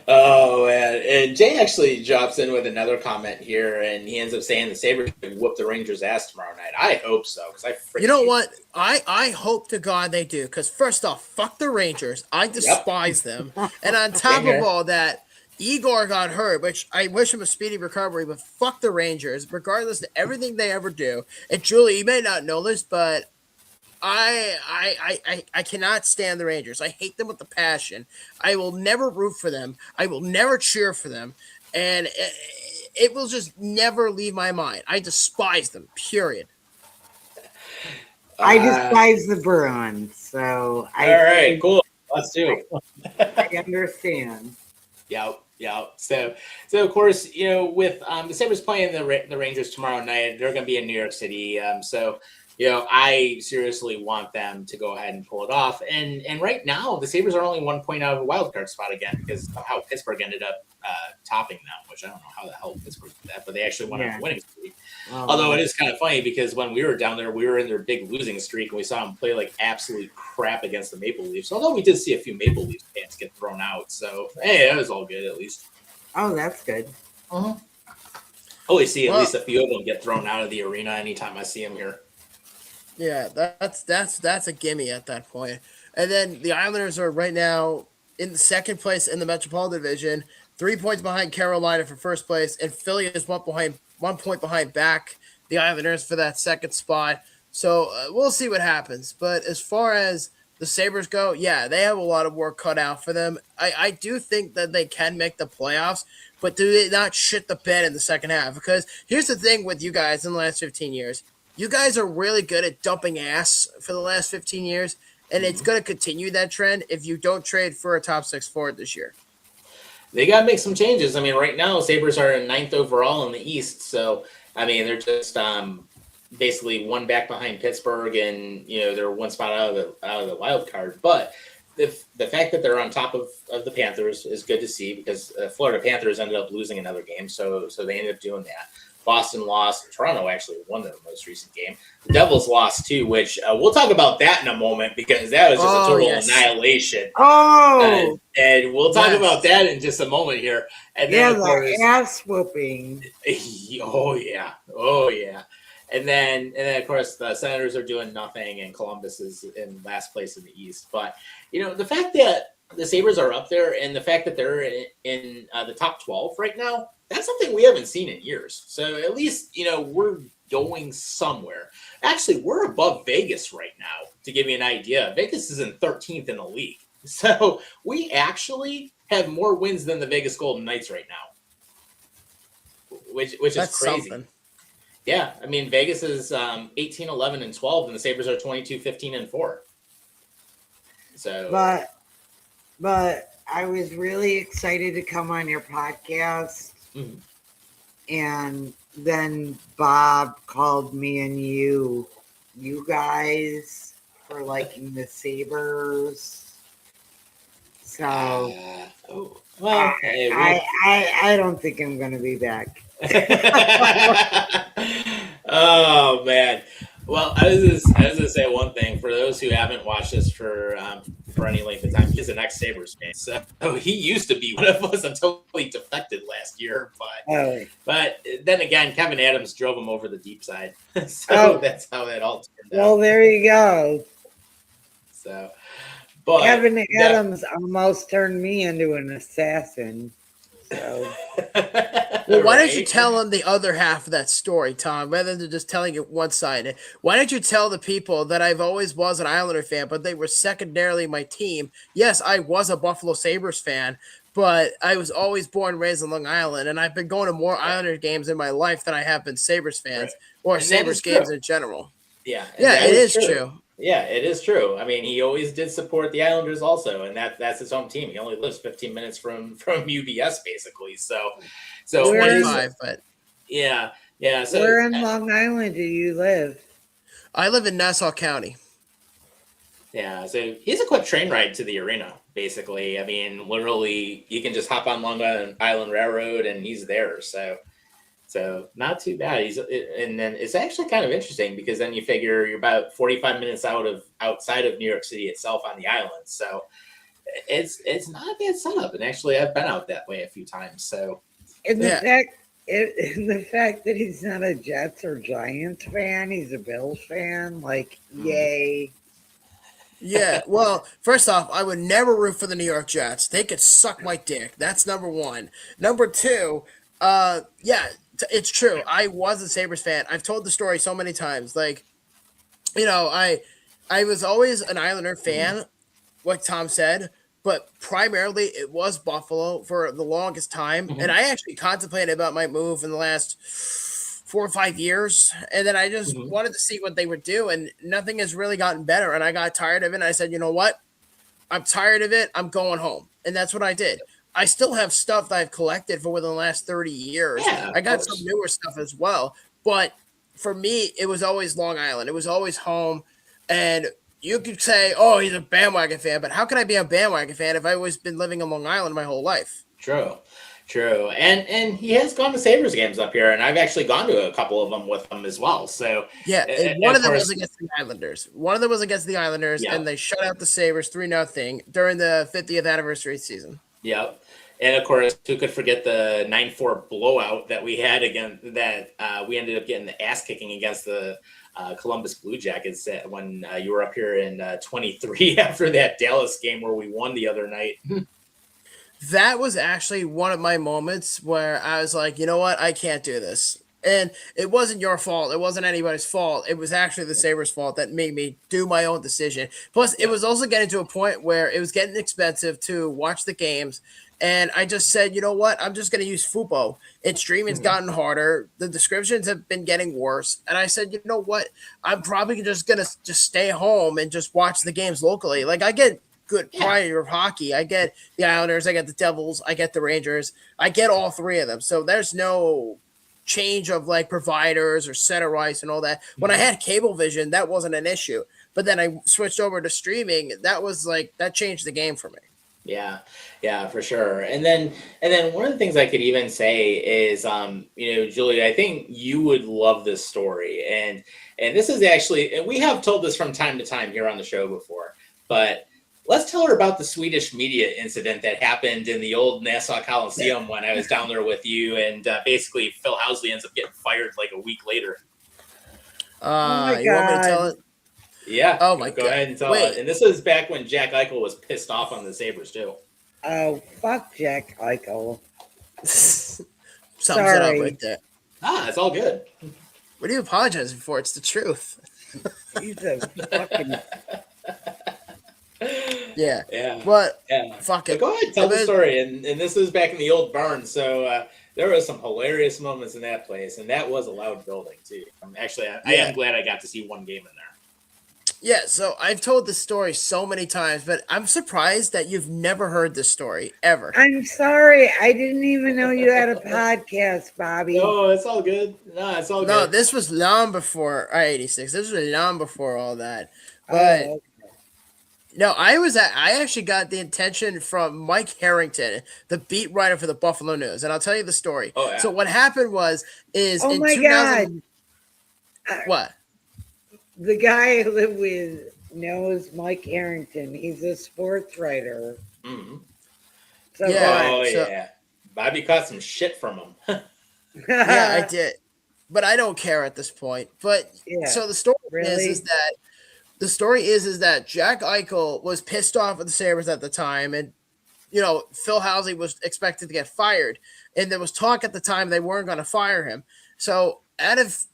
S2: Oh man, and Jay actually drops in with another comment here, and he ends up saying the Sabres could whoop the Rangers' ass tomorrow night. I hope so, because
S3: You know what? I hope to God they do, because first off, fuck the Rangers. I despise them. And on top of all that, Igor got hurt, which I wish him a speedy recovery, but fuck the Rangers, regardless of everything they ever do. And Julie, you may not know this, but I cannot stand the Rangers. I hate them with a passion. I will never root for them. I will never cheer for them. And it will just never leave my mind. I despise them, period.
S4: I despise the Bruins, so
S2: all right, cool. Let's do.
S4: I understand.
S2: Yeah. So of course, with the Sabres playing the Rangers tomorrow night, they're going to be in New York City. So I seriously want them to go ahead and pull it off. And right now, the Sabres are only 1 point out of a wild card spot again because of how Pittsburgh ended up topping them, which I don't know how the hell Pittsburgh did that, but they actually won a winning streak. Although it is kind of funny because when we were down there, we were in their big losing streak, and we saw them play like absolute crap against the Maple Leafs. Although we did see a few Maple Leafs fans get thrown out, so hey, that was all good at least.
S4: Oh, that's good.
S2: Always see at least a few of them get thrown out of the arena anytime I see them here.
S3: Yeah, that's a gimme at that point. And then the Islanders are right now in the second place in the Metropolitan Division, 3 points behind Carolina for first place, and Philly is 1 point behind back the Islanders for that second spot. So we'll see what happens. But as far as the Sabres go, yeah, they have a lot of work cut out for them. I do think that they can make the playoffs, but do they not shit the bed in the second half? Because here's the thing with you guys in the last 15 years. You guys are really good at dumping ass for the last 15 years, and it's going to continue that trend if you don't trade for a top 6 forward this year.
S2: They got to make some changes. I mean, right now, Sabres are 9th overall in the East. So, I mean, they're just basically one back behind Pittsburgh, and, they're one spot out of the wild card. But the fact that they're on top of the Panthers is good to see because Florida Panthers ended up losing another game. So they ended up doing that. Boston lost. Toronto actually won their most recent game. The Devils lost too, which we'll talk about that in a moment because that was just a total annihilation. And we'll talk about that in just a moment here. And then, of course,
S4: ass whooping.
S2: Oh yeah. And then of course the Senators are doing nothing, and Columbus is in last place in the East. But the fact that the Sabres are up there, and the fact that they're in the top 12 right now. That's something we haven't seen in years. So at least, we're going somewhere. Actually, we're above Vegas right now, to give you an idea. Vegas is in 13th in the league. So we actually have more wins than the Vegas Golden Knights right now, which is crazy. Something. Yeah, I mean, Vegas is 18, 11, and 12, and the Sabres are 22, 15, and 4. So,
S4: But I was really excited to come on your podcast. Mm-hmm. And then Bob called me and you guys for liking the Sabres. So I don't think I'm going to be back.
S2: Oh man. Well, I was gonna say one thing for those who haven't watched this for any length of time. He's an ex-Sabres fan, so he used to be one of us until he defected last year. But then again, Kevin Adams drove him over the deep side, so that's how that all turned out.
S4: Well, there you go.
S2: So, but
S4: Kevin Adams almost turned me into an assassin. So
S3: Well, why don't you
S2: Right?
S3: tell them the other half of that story, Tom, rather than just telling it one sided? Why don't you tell the people that I've always was an Islander fan, but they were secondarily my team? Yes, I was a Buffalo Sabres fan, but I was always born and raised on Long Island, and I've been going to more
S2: Right.
S3: Islander games in my life than I have been Sabres
S2: Right.
S3: fans or
S2: And that
S3: Sabres
S2: is true.
S3: games in general.
S2: Yeah, and
S3: Yeah,
S2: that
S3: it
S2: is
S3: is
S2: true.
S3: true.
S2: Yeah, it is true. I mean, he always did support the Islanders also, and that's his home team. He only lives 15 minutes from UBS basically. So it is
S3: 25, but
S2: yeah, yeah. So
S4: where in Long Island do you live?
S3: I live in Nassau County.
S2: yeah, so he's a quick train ride to the arena, basically. I mean, literally, you can just hop on Long Island Railroad and he's there. So not too bad. And then it's actually kind of interesting because then you figure you're about 45 minutes outside of New York City itself on the island. So it's not a bad setup. And actually, I've been out that way a few times. So
S4: And the
S3: Yeah.
S4: fact that he's not a Jets or Giants fan, he's a Bills fan. Like, yay!
S3: Yeah, well, first off, I would never root for the New York Jets. They could suck my dick. That's number one. Number two, yeah, it's true. I was a Sabres fan. I've told the story so many times. Like, I was always an Islander fan, like Tom said, but primarily it was Buffalo for the longest time.
S2: Mhm.
S3: And I actually contemplated about my move in the last 4 or 5 years, and then I just
S2: Mhm.
S3: wanted to see what they would do, and nothing has really gotten better. And I got tired of it. And I said, you know what? I'm tired of it. I'm going home, and that's what I did. I still have stuff that I've collected for within the last 30 years.
S2: Yeah,
S3: I
S2: of
S3: got some
S2: course.
S3: newer stuff as well, but for me, it was always Long Island. It was always home, and you could say, "Oh, he's a bandwagon fan," but how can I be a bandwagon fan if I've always been living in Long Island my whole life?
S2: True. True. And he has gone to Sabres games up here, and I've actually gone to a couple of them with him as well. So
S3: Yeah, and one
S2: of
S3: of them was
S2: course,
S3: against the Islanders. One of them was against the Islanders,
S2: yeah.
S3: and they shut out the Sabres 3-0 during the 50th anniversary season.
S2: Yep. And of course, who could forget the 9-4 blowout that we had again? That we ended up getting the ass kicking against the Columbus Blue Jackets when you were up here in 23 after that Dallas game where we won the other night.
S3: That was actually one of my moments where I was like, you know what? I can't do this. And it wasn't your fault. It wasn't anybody's fault. It was actually the Sabres' fault that made me do my own decision. Plus, it was also getting to a point where it was getting expensive to watch the games. And I just said, you know what? I'm just going to use Fubo. And streaming's gotten harder. The descriptions have been getting worse. And I said, you know what? I'm probably just going to just stay home and just watch the games locally. Like, I get good variety of hockey. I get the Islanders, I get the Devils, I get the Rangers. I get all three of them. So there's no change of like providers or center ice and all that. When I had Cablevision, that wasn't an issue. But then I switched over to streaming. That was like that changed the game for me.
S2: Yeah, yeah, for sure. And then one of the things I could even say is, Julie, I think you would love this story, and this is actually, and we have told this from time to time here on the show before, but let's tell her about the Swedish media incident that happened in the old Nassau Coliseum when I was down there with you, and basically Phil Housley ends up getting fired like a week later.
S4: my
S3: You want me to tell
S4: God.
S3: it?
S2: Yeah.
S3: Oh my
S2: Go
S3: God.
S2: ahead and tell
S3: Wait.
S2: it. And this was back when Jack Eichel was pissed off on the Sabres too.
S4: Oh, fuck Jack Eichel.
S3: Sums it up
S4: Sorry.
S3: right there.
S2: It's all good.
S3: What are you apologizing for? It's the truth.
S4: He's a fucking.
S3: Yeah.
S2: Yeah.
S3: But
S2: Yeah.
S3: fuck
S2: But
S3: it.
S2: go ahead, tell the
S3: If it-
S2: story. And this was back in the old barn, so there was some hilarious moments in that place, and that was a loud building too. Actually, I am glad I got to see one game in there.
S3: Yeah, so I've told this story so many times, but I'm surprised that you've never heard this story ever.
S4: I'm sorry. I didn't even know you had a podcast, Bobby.
S2: No, it's all good. No, it's all
S3: No,
S2: good.
S3: this was long before I-86. This was long before all that. But
S4: Oh,
S3: no, I actually got the attention from Mike Harrington, the beat writer for the Buffalo News, and I'll tell you the story.
S2: Oh, yeah.
S3: So what happened was
S4: oh
S3: in
S4: my
S3: 2000
S4: God.
S3: What?
S4: The guy I live with knows Mike Harrington. He's a sports writer.
S2: Mhm.
S4: So
S3: Yeah.
S2: Oh
S3: so-
S2: yeah, Bobby caught some shit from him.
S3: Yeah, I did. But I don't care at this point. But
S4: Yeah,
S3: so the story
S4: really?
S3: is that Jack Eichel was pissed off at the Sabres at the time, and Phil Housley was expected to get fired, and there was talk at the time they weren't going to fire him. So out of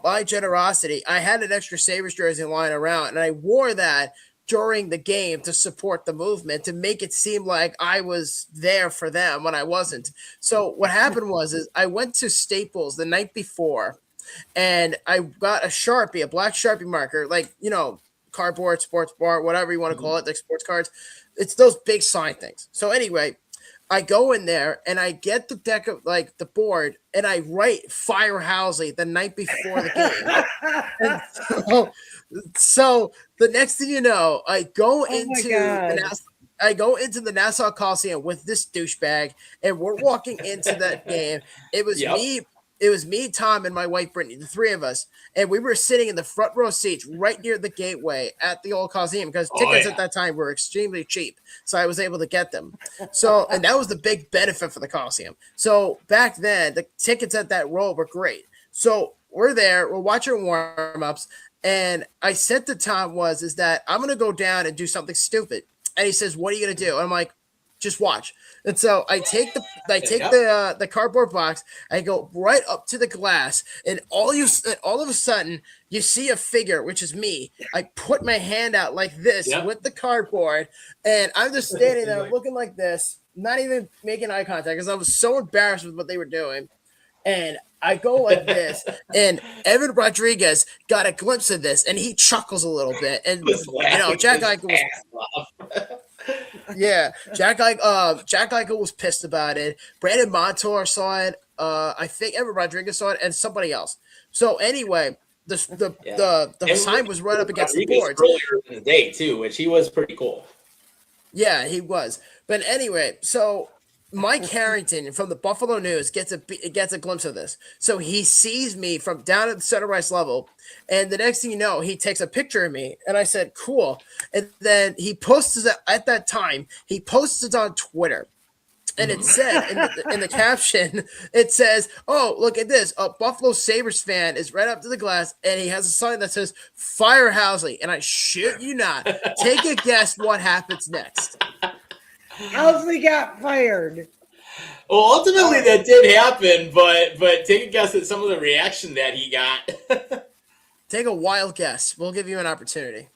S3: my generosity, I had an extra Sabres jersey lying around, and I wore that during the game to support the movement, to make it seem like I was there for them when I wasn't. So what happened is I went to Staples the night before, and I got a black Sharpie marker, like, cardboard, sports bar, whatever you want to call it, like sports cards. It's those big sign things. So anyway, I go in there and I get the deck of the board, and I write "Fire Housley" the night before the game. And so the next thing you know, I go into the Nassau Coliseum with this douchebag, and we're walking into that game. It was me. It was me, Tom, and my wife, Brittany, the three of us. And we were sitting in the front row seats right near the gateway at the old Coliseum, because tickets at that time were extremely cheap. So I was able to get them. So, and that was the big benefit for the Coliseum. So back then, the tickets at that row were great. So we're there, we're watching warm-ups. And I said to Tom is that I'm going to go down and do something stupid. And he says, "What are you going to do?" And I'm like, "Just watch." And so I take the cardboard box, I go right up to the glass, and all of a sudden you see a figure, which is me. I put my hand out like this with the cardboard, and I'm just standing there looking like this, not even making eye contact, because I was so embarrassed with what they were doing. And I go like this, and Evan Rodriguez got a glimpse of this, and he chuckles a little bit. And Jack Eichel was Jack Eichel was pissed about it. Brandon Montour saw it. I think Evan Rodriguez saw it, and somebody else. So anyway, the sign was right up against the board
S2: earlier in the day too, which he was pretty cool.
S3: Yeah, he was. But anyway, so Mike Harrington from the Buffalo News gets a glimpse of this. So he sees me from down at the center ice level, and the next thing you know, he takes a picture of me, and I said, "Cool." And then he posts it at that time. He posts it on Twitter, and it said in the caption, it says, "Oh, look at this! A Buffalo Sabres fan is right up to the glass, and he has a sign that says Fire Housley." And I shit you not, take a guess what happens next.
S4: Housley got fired.
S2: Well, ultimately that did happen, but take a guess at some of the reaction that he got.
S3: Take a wild guess. We'll give you an opportunity.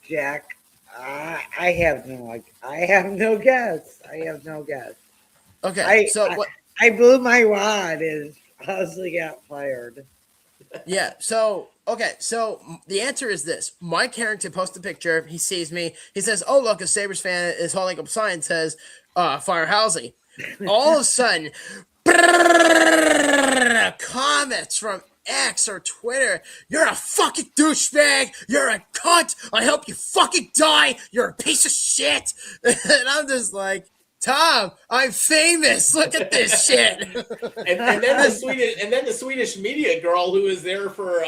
S4: Jack, I have no guess.
S3: Okay,
S4: I blew my wad as Housley got fired.
S3: Yeah. So the answer is this. Mike Harrington posts a picture. He sees me. He says, "Oh, look, a Sabres fan is holding up a sign that says, Fire Housley." All of a sudden, comments from X or Twitter. "You're a fucking douchebag. You're a cunt. I hope you fucking die. You're a piece of shit." And I'm just like, "Tom, I'm famous. Look at this shit."
S2: and then the Swedish media girl who was there for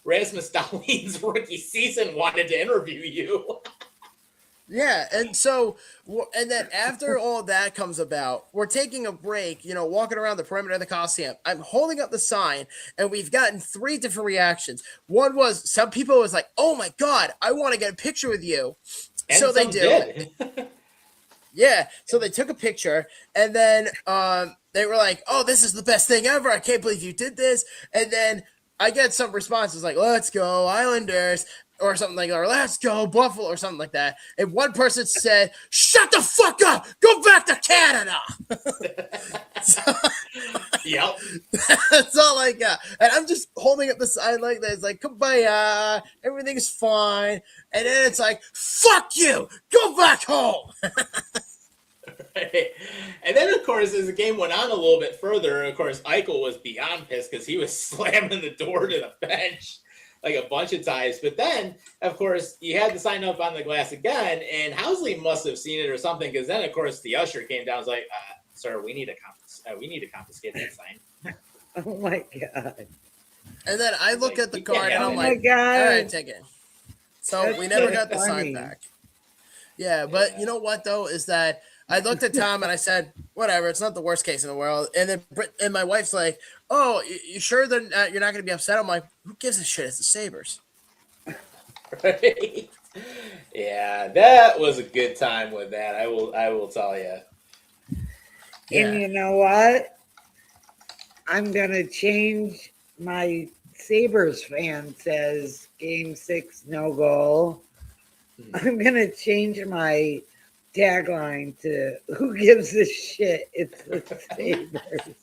S2: Rasmus Dahlin's rookie season wanted to interview you.
S3: Yeah, and then after all that comes about, we're taking a break, walking around the perimeter of the Coliseum. I'm holding up the sign, and we've gotten 3 different reactions. One was, some people was like, "Oh my God, I want to get a picture with you."
S2: And
S3: so they
S2: did.
S3: Yeah, so they took a picture, and then they were like, "Oh, this is the best thing ever. I can't believe you did this." And then I get some responses like, "Let's go Islanders," or something like that, or "Let's go Buffalo," or something like that. And one person said, "Shut the fuck up! Go back to Canada!"
S2: Yep.
S3: That's all I got. And I'm just holding up the sign like this, like, "Kumbaya, everything's fine." And then it's like, "Fuck you! Go back home!"
S2: Right. And then, of course, as the game went on a little bit further, of course, Eichel was beyond pissed because he was slamming the door to the bench like a bunch of times. But then, of course, you had to sign up on the glass again, and Housley must have seen it or something, because then, of course, the usher came down and was like, "Sir, we need to confiscate that sign."
S4: Oh my God.
S3: And then I look at the card and I'm
S4: my
S3: like,
S4: God.
S3: "All right, take it." So
S4: That's
S3: we never
S4: so
S3: got the
S4: funny.
S3: sign back. Yeah, but you know what, though, is that I looked at Tom and I said, "Whatever, it's not the worst case in the world." And then my wife's like, "Oh, you sure that you're not going to be upset?" I'm like, "Who gives a shit? It's the Sabres."
S2: Right. Yeah, that was a good time with that. I will tell you.
S4: And
S3: Yeah.
S4: you know what? I'm gonna change my Sabres fan says game 6 no goal. I'm gonna change my tagline to who gives a shit? It's the Sabres.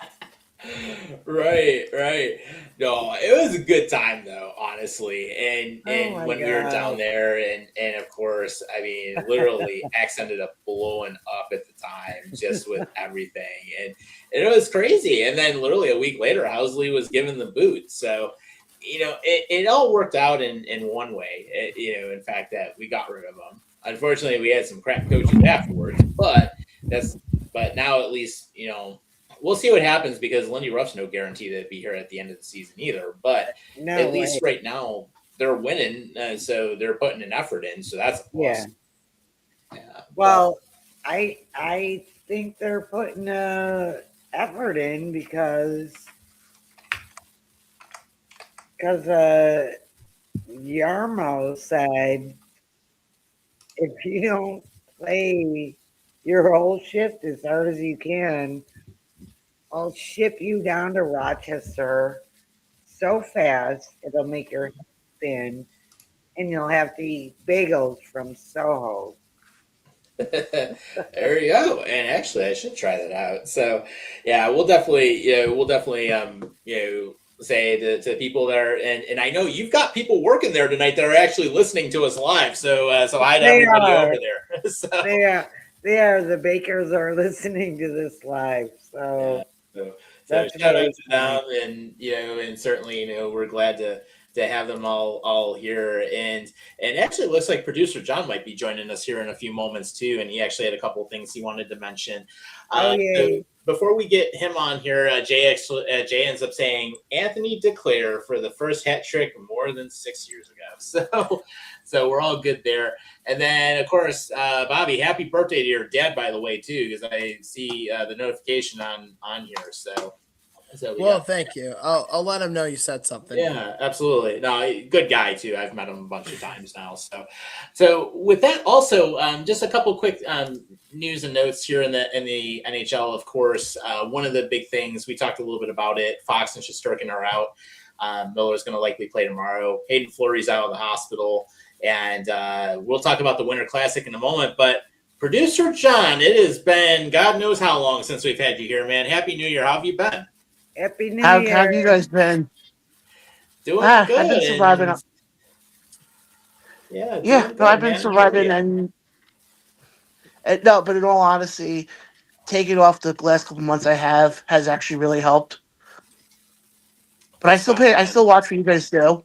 S2: Right. No, it was a good time though, honestly.
S4: Oh
S2: And
S4: my
S2: when we were down
S4: god.
S2: there, and of course, I mean, literally, X ended up blowing up at the time, just with everything, and it was crazy. And then literally a week later, Housley was given the boot. So, it all worked out in one way. In fact, that we got rid of him. Unfortunately, we had some crap coaches afterwards, but now at least we'll see what happens because Lindy Ruff's no guarantee to be here at the end of the season either. But
S4: No
S2: at
S4: way.
S2: least right now they're winning, so they're putting an effort in. So that's a plus.
S4: Yeah.
S2: Yeah.
S4: Well, I think they're putting effort in because Yarmo said if you don't play your whole shift as hard as you can, I'll ship you down to Rochester so fast it'll make your head spin, and you'll have to eat bagels from Soho.
S2: There you go. And actually, I should try that out. So, yeah, we'll definitely say to people there, and I know you've got people working there tonight that are actually listening to us live. So hi to
S4: They
S2: everybody
S4: are.
S2: over there. So,
S4: They are. They are. The bakers are listening to this live,
S2: yeah.
S4: so
S2: So
S4: that's
S2: shout out
S4: really
S2: to
S4: funny.
S2: them, and certainly we're glad to have them all here, and actually it looks like producer John might be joining us here in a few moments too, and he actually had a couple of things he wanted to mention.
S4: Oh
S2: So
S4: yay!
S2: before we get him on here, Jay ends up saying Anthony Declare for the first hat trick more than 6 years ago. So we're all good there. And then, of course, Bobby, happy birthday to your dad, by the way, too, because I see the notification on here. So we
S3: Well,
S2: got,
S3: thank you. I'll let him know you said something.
S2: yeah, absolutely. No, good guy too. I've met him a bunch of times now. So with that, also, just a couple quick news and notes here in the NHL. Of course, one of the big things we talked a little bit about it. Fox and Shesterkin are out. Miller's going to likely play tomorrow. Hayden Fleury's out of the hospital. And we'll talk about the Winter Classic in a moment. But producer John, it has been God knows how long since we've had you here, man. Happy New Year. How have you been?
S4: Happy New
S5: How
S4: Year!
S5: have you guys been?
S2: Doing
S5: I've been
S2: good.
S5: surviving.
S2: And yeah,
S5: Yeah,
S2: doing
S5: no, I've
S2: good,
S5: been
S2: man. How are
S5: surviving,
S2: you?
S5: and no, but in all honesty, taking off the last couple months has actually really helped. But I still
S2: Spot
S5: pay. I
S2: on.
S5: still watch what you guys do.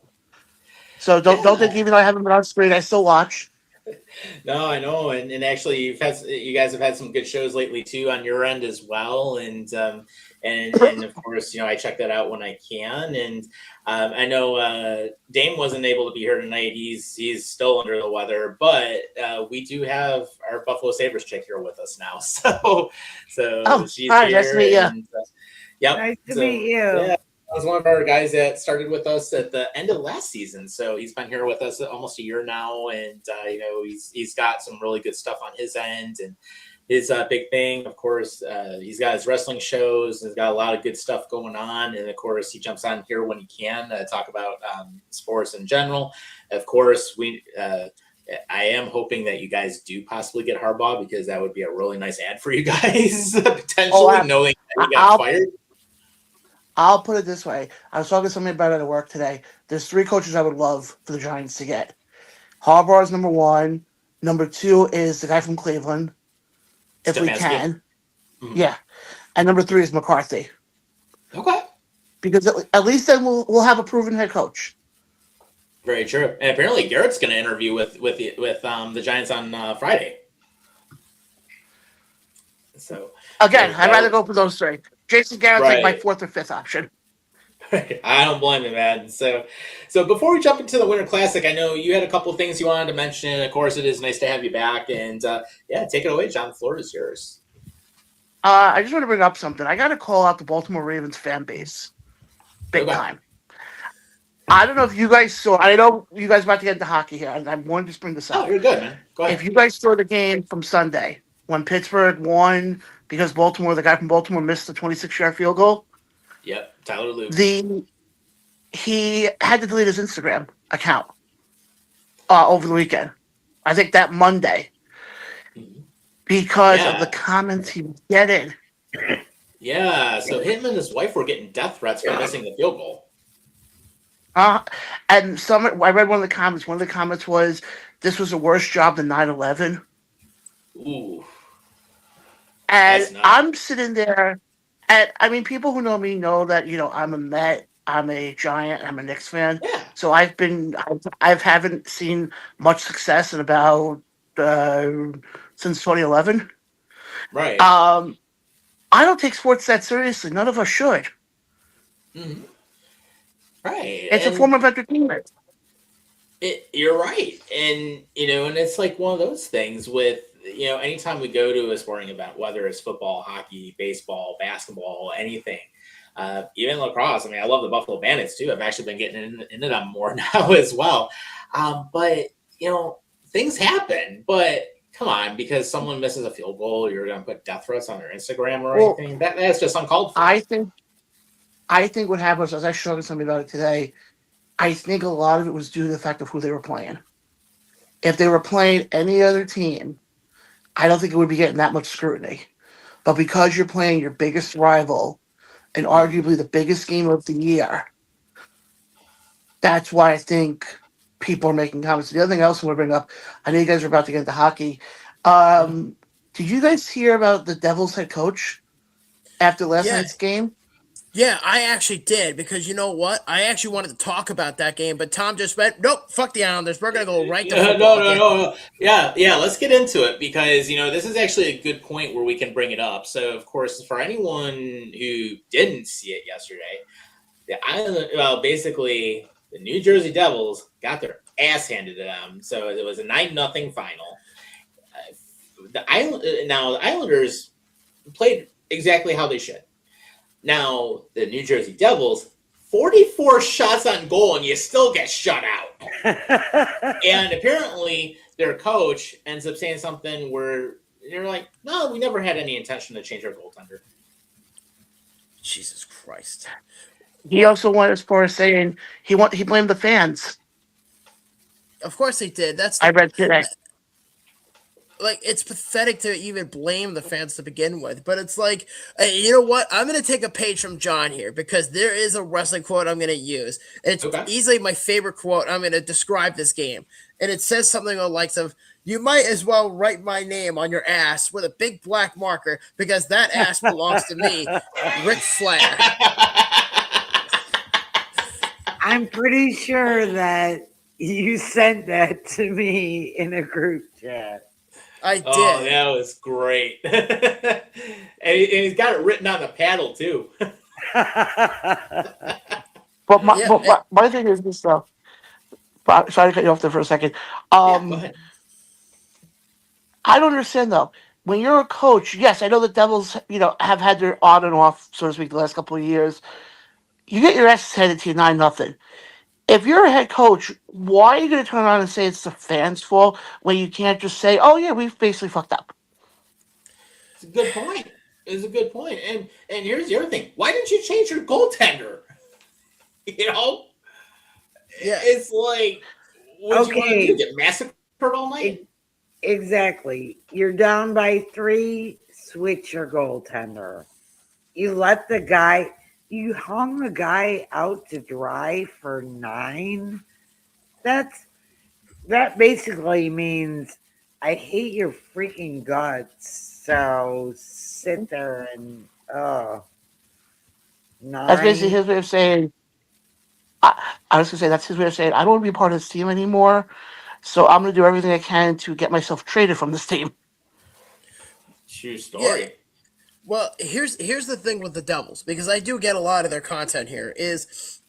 S5: So don't think
S2: Yeah.
S5: even though I haven't been on screen, I still watch.
S2: No, I know, and actually, you guys have had some good shows lately too on your end as well, and of course, I check that out when I can, and I know Dame wasn't able to be here tonight. He's still under the weather, but we do have our Buffalo Sabres chick here with us now, so
S5: Oh,
S2: she's
S5: all right, nice to
S2: here,
S5: meet you.
S2: and yep,
S4: Nice to
S2: so
S4: meet you.
S2: yeah. That was one of our guys that started with us at the end of last season. So he's been here with us almost a year now, and he's got some really good stuff on his end. And his big thing, of course, he's got his wrestling shows. He's got a lot of good stuff going on, and of course, he jumps on here when he can talk about sports in general. Of course, I am hoping that you guys do possibly get Harbaugh because that would be a really nice ad for you guys potentially, knowing that he got
S5: I'll
S2: fired.
S5: I'll put it this way. I was talking to somebody about it at work today. There's 3 coaches I would love for the Giants to get. Harbaugh is number 1. Number 2 is the guy from Cleveland, if we
S2: Stefanski.
S5: can.
S2: Mhm.
S5: Yeah. And number 3 is McCarthy.
S2: Okay.
S5: Because at least then we'll have a proven head coach.
S2: Very true. And apparently Garrett's going to interview with the Giants on Friday. So
S5: Again, I'd rather go for those 3. Jason Garrett's like my
S2: right.
S5: 4th or 5th option.
S2: I don't blame you, man. So before we jump into the Winter Classic, I know you had a couple of things you wanted to mention. Of course, it is nice to have you back. And take it away, John. The floor is yours.
S5: I just want to bring up something. I got to call out the Baltimore Ravens fan base. Big time. I don't know if you guys saw. I know you guys about to get into hockey here, and I wanted to bring this
S2: Oh,
S5: up.
S2: you're good, man. Go
S5: If
S2: ahead.
S5: you guys saw the game from Sunday when Pittsburgh won because the guy from Baltimore missed the 26-yard field goal,
S2: Yep, Tyler Luke.
S5: he had to delete his Instagram account over the weekend. I think that Monday because of the
S2: Yeah,
S5: comments he was getting.
S2: yeah. So him and his wife were getting death threats for missing the field goal.
S5: And I read one of the comments. One of the comments was, "This was a worse job than 9/11."
S2: Ooh,
S5: And
S2: that's not.
S5: I'm sitting there, and I mean, people who know me know that I'm a Met, I'm a Giant, I'm a Knicks fan.
S2: Yeah,
S5: So I haven't seen much success in about since 2011.
S2: right.
S5: I don't take sports that seriously. None of us should.
S2: Mhm. Right,
S5: It's a form of entertainment.
S2: you're right, and and it's like one of those things with anytime we go to a sporting event, whether it's football, hockey, baseball, basketball, anything, even lacrosse. I mean, I love the Buffalo Bandits too. I've actually been getting into them more now as well. But things happen. But come on, because someone misses a field goal, you're going to put death threats on their Instagram or
S5: Well,
S2: anything. That's just uncalled for.
S5: I think what happened was, as I showed to somebody about it today, I think a lot of it was due to the fact of who they were playing. If they were playing any other team, I don't think it would be getting that much scrutiny. But because you're playing your biggest rival and arguably the biggest game of the year, that's why I think people are making comments. The other thing else I want to bring up, I know you guys are about to get into hockey. Did you guys hear about the Devils head coach after last
S3: Yeah,
S5: night's game?
S3: yeah, I actually did because you know what? I actually wanted to talk about that game, but Tom just went, "Nope, fuck the Islanders. We're gonna go right to
S2: No,
S3: football
S2: no,
S3: again."
S2: no, no. Yeah. Let's get into it because this is actually a good point where we can bring it up. So, of course, for anyone who didn't see it yesterday, basically, the New Jersey Devils got their ass handed to them. So it was a 9-0 final. The Islanders played exactly how they should. Now the New Jersey Devils, 44 shots on goal, and you still get shut out. And apparently, their coach ends up saying something where they're like, "No, we never had any intention to change our goaltender."
S3: Jesus Christ!
S5: He also went as far as saying he blamed the fans.
S3: Of course they did. That's
S5: I read today.
S3: like it's pathetic to even blame the fans to begin with, but it's like, you know what? I'm gonna take a page from John here because there is a wrestling quote I'm gonna use. It's
S2: Okay.
S3: easily my favorite quote. I'm gonna describe this game, and it says something along the likes of, "You might as well write my name on your ass with a big black marker because that ass belongs to me, Ric Flair."
S4: I'm pretty sure that you sent that to me in a group chat.
S3: I did.
S2: Oh, that was great. and he's got it written on the paddle, too.
S5: But
S3: Yeah,
S5: my thing is this though. Sorry to cut you off there for a second.
S2: Yeah, go ahead.
S5: I don't understand though. When you're a coach, yes, I know the Devils, have had their on and off, so to speak, the last couple of years. You get your ass handed to you 9-0. If you're a head coach, why are you going to turn around and say it's the fans' fault when you can't just say, "Oh yeah, we've basically fucked up"?
S2: It's a good point. It's a good point. And here's the other thing. Why didn't you change your goaltender?
S3: yeah.
S2: It's like, what do you want to
S4: Okay.
S2: do? Get massacred all night?
S4: Exactly. You're down by 3, switch your goaltender. You hung the guy out to dry for 9. That basically means I hate your freaking guts. So sit there and
S5: That's basically
S4: 9.
S5: his way of saying. I was going to say that's his way of saying I don't want to be part of this team anymore. So I'm going to do everything I can to get myself traded from this team.
S2: True
S3: Yeah.
S2: story.
S3: Well, here's the thing with the Devils, because I do get a lot of their content here, is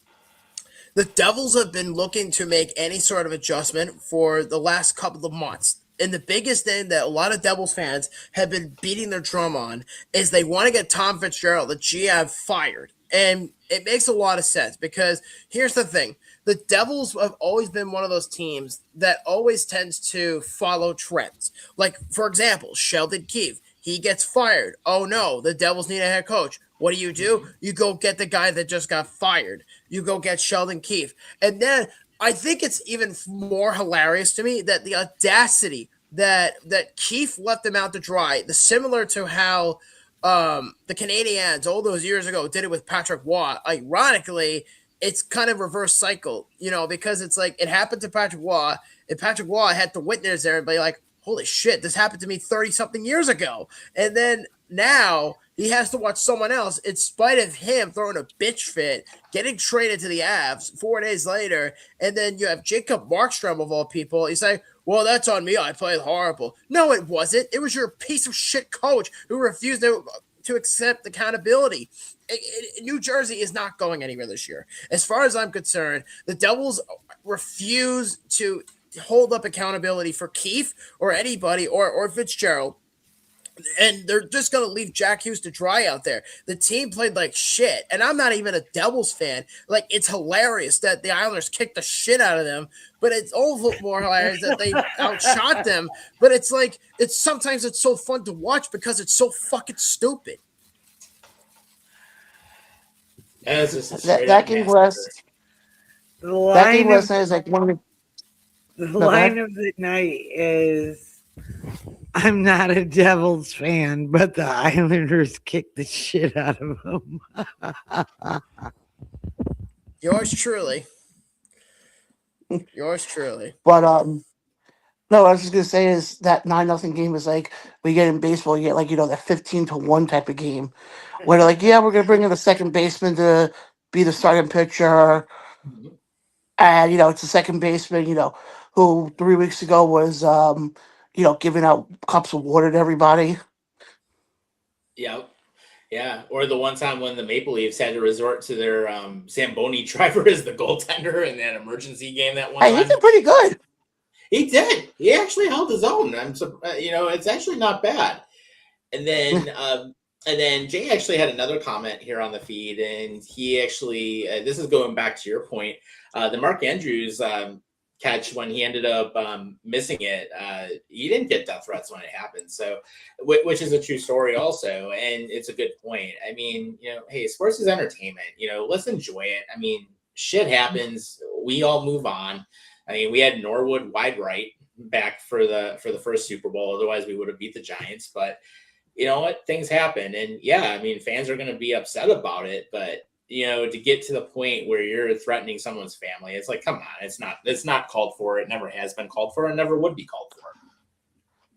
S3: the Devils have been looking to make any sort of adjustment for the last couple of months. And the biggest thing that a lot of Devils fans have been beating their drum on is they want to get Tom Fitzgerald, the GM, fired. And it makes a lot of sense because here's the thing. the Devils have always been one of those teams that always tends to follow trends. Like, for example, Sheldon Keefe, he gets fired. Oh no, the Devils need a head coach. What do? You go get the guy that just got fired. You go get Sheldon Keefe. And then I think it's even more hilarious to me that the audacity that Keefe left him out to dry, the similar to how the Canadiens all those years ago did it with Patrick Waugh. Ironically, it's kind of reverse cycle, because it's like it happened to Patrick Waugh, and Patrick Waugh had to witness there and be like, holy shit, this happened to me 30 something years ago. And then now he has to watch someone else, in spite of him throwing a bitch fit, getting traded to the Avs 4 days later. And then you have Jacob Markstrom, of all people. He's like, well, that's on me. I played horrible. No, it wasn't. It was your piece of shit coach who refused to accept accountability. New Jersey is not going anywhere this year. As far as I'm concerned, the Devils refuse to hold up accountability for Keefe or anybody or Fitzgerald. And they're just going to leave Jack Hughes to dry out there. The team played like shit. And I'm not even a Devils fan. Like, it's hilarious that the Islanders kicked the shit out of them. But it's all more hilarious that they outshot them. But it's like, sometimes it's so fun to watch because it's so fucking stupid.
S5: That game last. That game last night is like one of
S4: the line of the night is, I'm not a Devils fan, but the Islanders kicked the shit out of them.
S3: Yours truly. Yours truly.
S5: But no, what I was just gonna say is that 9-0 game is like we get in baseball, you get like that 15-1 type of game, where they're like, yeah, we're gonna bring in the second baseman to be the starting pitcher, and it's the second baseman, who 3 weeks ago was giving out cups of water to everybody.
S2: Yeah. Or the one time when the Maple Leafs had to resort to their Zamboni driver as the goaltender in that emergency game that one time.
S5: He did pretty good.
S2: He did. He actually held his own. It's actually not bad. And then Jay actually had another comment here on the feed, and he actually this is going back to your point, the Mark Andrews catch when he ended up missing it. He didn't get death threats when it happened. So, which is a true story also. And it's a good point. I mean, hey, sports is entertainment, let's enjoy it. I mean, shit happens. We all move on. I mean, we had Norwood wide right back for the first Super Bowl. Otherwise we would have beat the Giants, but you know what? Things happen. And yeah, I mean, fans are going to be upset about it, but to get to the point where you're threatening someone's family, it's like, come on, it's not called for. It never has been called for and never would be called for.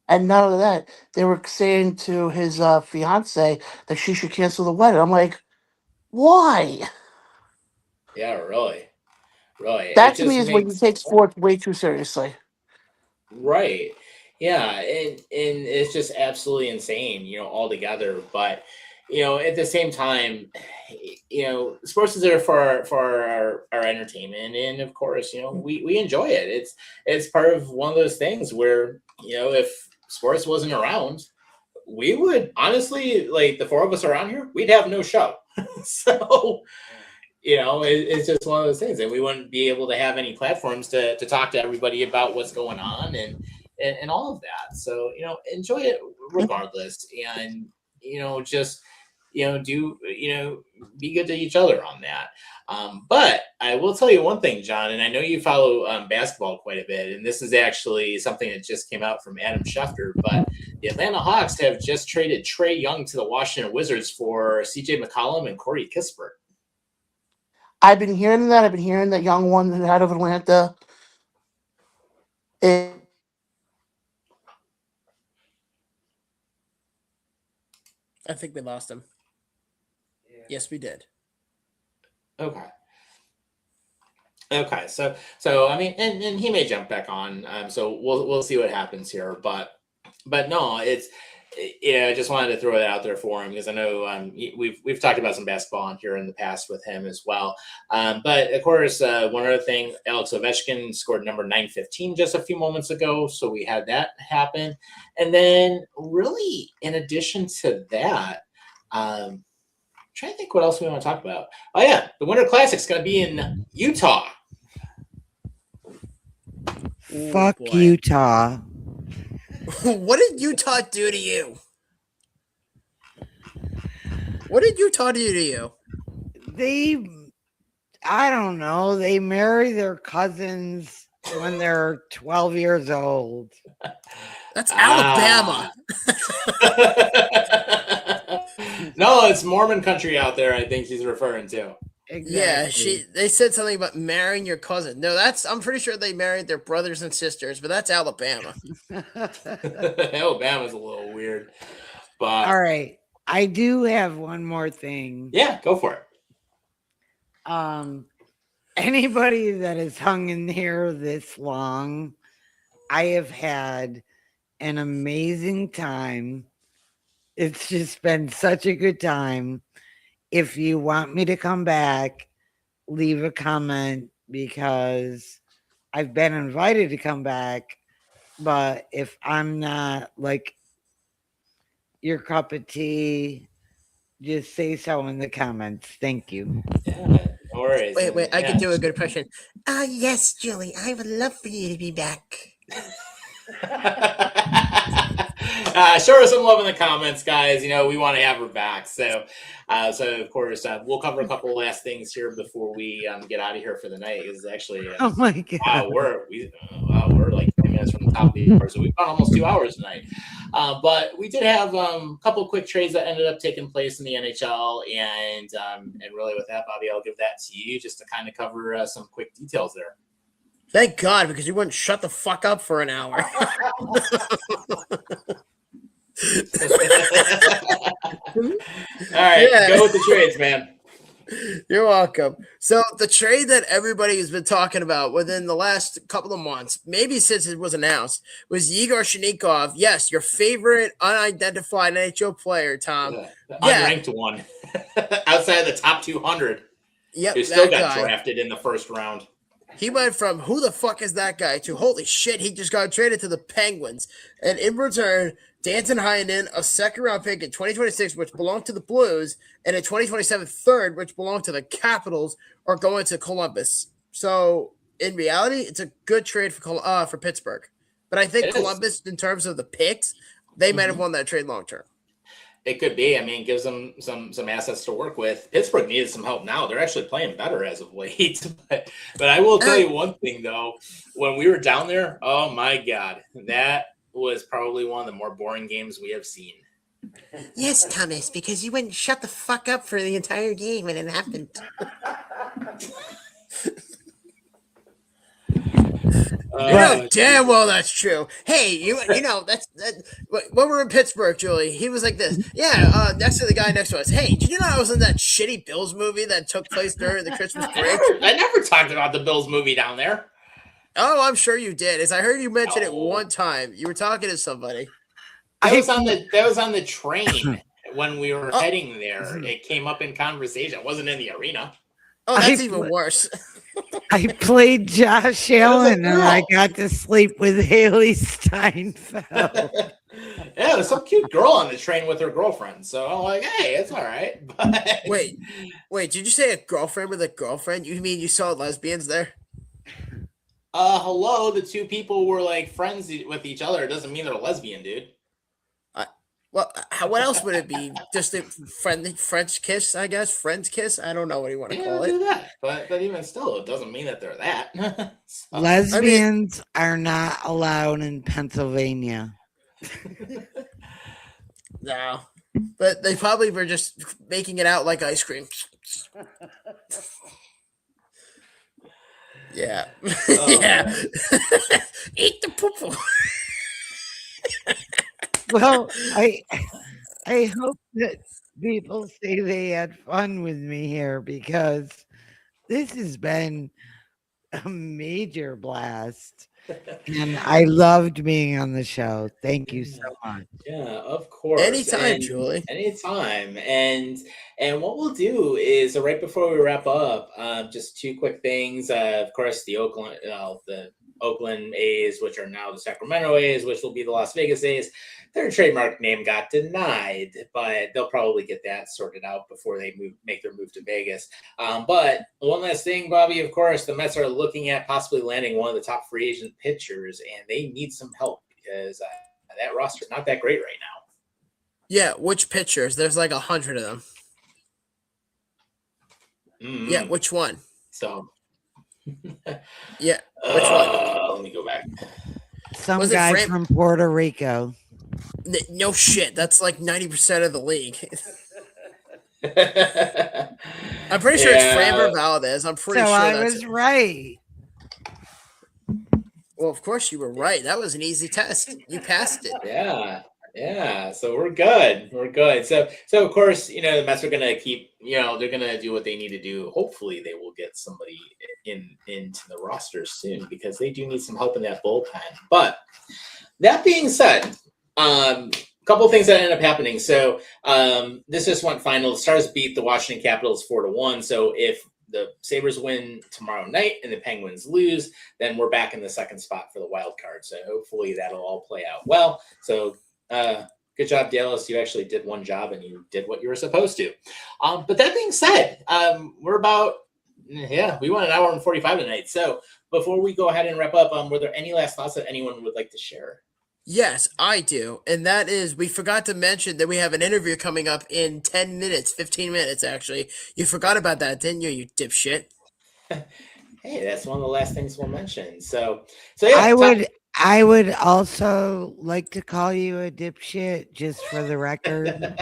S5: And not only that, they were saying to his fiance that she should cancel the wedding. I'm like, why?
S2: Yeah, really.
S5: That to me is when you take sports way too seriously.
S2: Right. Yeah, and it's just absolutely insane, altogether. But at the same time, sports is there for our entertainment, and of course, we enjoy it. It's part of one of those things where if sports wasn't around, we would honestly, like the four of us around here, we'd have no show. So it's just one of those things, and we wouldn't be able to have any platforms to talk to everybody about what's going on and all of that. So enjoy it regardless, and just do be good to each other on that. But I will tell you one thing, John, and I know you follow basketball quite a bit, and this is actually something that just came out from Adam Schefter, but the Atlanta Hawks have just traded Trae Young to the Washington Wizards for CJ McCollum and Corey Kispert.
S5: I've been hearing that. I've been hearing that Young one out of Atlanta.
S3: I think we lost him. Yeah. Yes, we did.
S2: Okay. So I mean, and he may jump back on. So we'll see what happens here. But no, it's I just wanted to throw that out there for him because I know we've talked about some basketball on here in the past with him as well. But of course, one other thing, Alex Ovechkin scored number 915 just a few moments ago, so we had that happen. And then, really, in addition to that, I'm trying to think what else we want to talk about. Oh yeah, the Winter Classic's going to be in Utah.
S4: Fuck
S3: boy.
S4: Utah.
S3: What did Utah do to you? What did Utah do to you?
S4: I don't know. They marry their cousins when they're 12 years old.
S3: That's Alabama.
S2: No, it's Mormon country out there. I think she's referring to.
S4: Exactly.
S3: Yeah, they said something about marrying your cousin. No, I'm pretty sure they married their brothers and sisters, but that's Alabama.
S2: Alabama's a little weird, but
S4: All right. I do have one more thing.
S2: yeah, go for it.
S4: Anybody that has hung in here this long, I have had an amazing time. It's just been such a good time. If you want me to come back, leave a comment because I've been invited to come back. But if I'm not like your cup of tea, just say so in the comments. Thank you.
S2: Yeah, no worries.
S3: Wait, I
S2: Yeah.
S3: can do a good impression. Yes, Julie, I would love for you to be back.
S2: Show her some love in the comments, guys. You know, we want to have her back. So of course, we'll cover a couple of last things here before we get out of here for the night. Is actually,
S4: Oh my God.
S2: wow, we're like 10 minutes from the top of the hour, so we've gone almost 2 hours tonight. But we did have a couple of quick trades that ended up taking place in the NHL, and really with that, Bobby, I'll give that to you just to kind of cover some quick details there.
S3: Thank God, because you wouldn't shut the fuck up for an hour.
S2: All right,
S3: Yeah.
S2: go with the trades, man.
S3: You're welcome. So the trade that everybody has been talking about within the last couple of months, maybe since it was announced, was Yegor Shchenikov. Yes, your favorite unidentified NHL player, Tom.
S2: The
S3: Yeah.
S2: unranked one outside of the top 200.
S3: Yep,
S2: Who still
S3: that
S2: got
S3: guy.
S2: drafted in the first round.
S3: He went from who the fuck is that guy to holy shit, he just got traded to the Penguins. And in return, Danton Heinen, a second round pick in 2026, which belonged to the Blues, and a 2027 third, which belonged to the Capitals, are going to Columbus. So in reality, it's a good trade for Pittsburgh. But I think
S2: It is.
S3: Columbus, in terms of the picks, they might have won that trade long term.
S2: It could be. I mean, gives them some assets to work with. Pittsburgh needed some help now. They're actually playing better as of late. But I will tell you one thing, though. When we were down there, oh, my God, that was probably one of the more boring games we have seen.
S3: Yes, Thomas, because you wouldn't shut the fuck up for the entire game when it happened. You know damn well that's true. Hey, you know that's when we were in Pittsburgh, Julie. He was like this. Yeah, next to the guy next to us. Hey, did you know I was in that shitty Bills movie that took place during the Christmas break?
S2: I never talked about the Bills movie down there.
S3: Oh, I'm sure you did. As I heard you mention it one time, you were talking to somebody.
S2: That was on the train when we were heading there. It came up in conversation. It wasn't in the arena.
S3: Oh, that's even worse.
S4: I played Josh Allen and I got to sleep with Haley Steinfeld.
S2: Yeah, there's some cute girl on the train with her girlfriend. So I'm like, hey, it's all right. But
S3: Wait, did you say a girlfriend with a girlfriend? You mean you saw lesbians there?
S2: Hello, the two people were like friends with each other. It doesn't mean they're a lesbian, dude.
S3: Well, what else would it be? Just a friendly French kiss, I guess. Friend's kiss. I don't know what you want to call it.
S2: Do that. But even still, it doesn't mean that they're that. So,
S4: Lesbians are not allowed in Pennsylvania.
S3: No, but they probably were just making it out like ice cream. Yeah, yeah. Eat the poo-poo.
S4: Well, I hope that people say they had fun with me here because this has been a major blast. And I loved being on the show. Thank you so much.
S2: Yeah, of course.
S3: Anytime, Julie.
S2: Anytime. And what we'll do is right before we wrap up, just two quick things. Of course, the Oakland, the Oakland A's, which are now the Sacramento A's, which will be the Las Vegas A's. Their trademark name got denied, but they'll probably get that sorted out before they make their move to Vegas. But one last thing, Bobby, of course, the Mets are looking at possibly landing one of the top free agent pitchers, and they need some help because that roster is not that great right now.
S3: Yeah, which pitchers? There's like 100 of them.
S2: Mm-hmm.
S3: Yeah, which one?
S2: So,
S3: yeah, which one?
S2: Let me go back.
S6: Some guy from Puerto Rico.
S3: No shit. That's like 90% of the league. I'm pretty sure it's Framber Valdez. I'm pretty sure
S6: I was right.
S3: Well, of course you were right. That was an easy test. You passed it.
S2: Yeah. So we're good. So of course, the Mets are gonna keep, they're gonna do what they need to do. Hopefully, they will get somebody into the roster soon because they do need some help in that bullpen. But that being said, a couple of things that ended up happening. So this just went final. The Stars beat the Washington Capitals 4-1. So if the Sabres win tomorrow night and the Penguins lose, then we're back in the second spot for the wild card. So hopefully that'll all play out well. So good job, Dallas. You actually did one job and you did what you were supposed to. But that being said, we went an hour and 45 tonight. So before we go ahead and wrap up, were there any last thoughts that anyone would like to share?
S3: Yes, I do. And that is, we forgot to mention that we have an interview coming up in 10 minutes, 15 minutes, actually. You forgot about that, didn't you, you dipshit?
S2: Hey, that's one of the last things we'll mention. So yeah.
S6: I would also like to call you a dipshit, just for the record.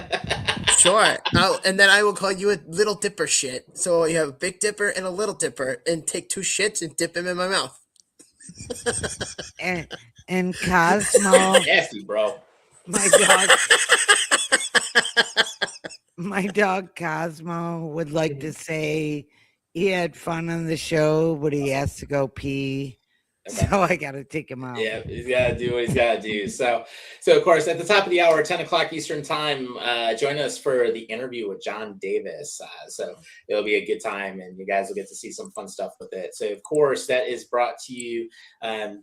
S3: Sure. And then I will call you a little dipper shit. So you have a big dipper and a little dipper, and take two shits and dip them in my mouth.
S6: And Cosmo,
S2: nasty, bro.
S6: My dog Cosmo would like to say he had fun on the show, but he has to go pee. Okay. So I got to take him out.
S2: Yeah, he's got to do what he's got to do. So of course, at the top of the hour, 10 o'clock Eastern time, join us for the interview with John Davis. So it'll be a good time, and you guys will get to see some fun stuff with it. So, of course, that is brought to you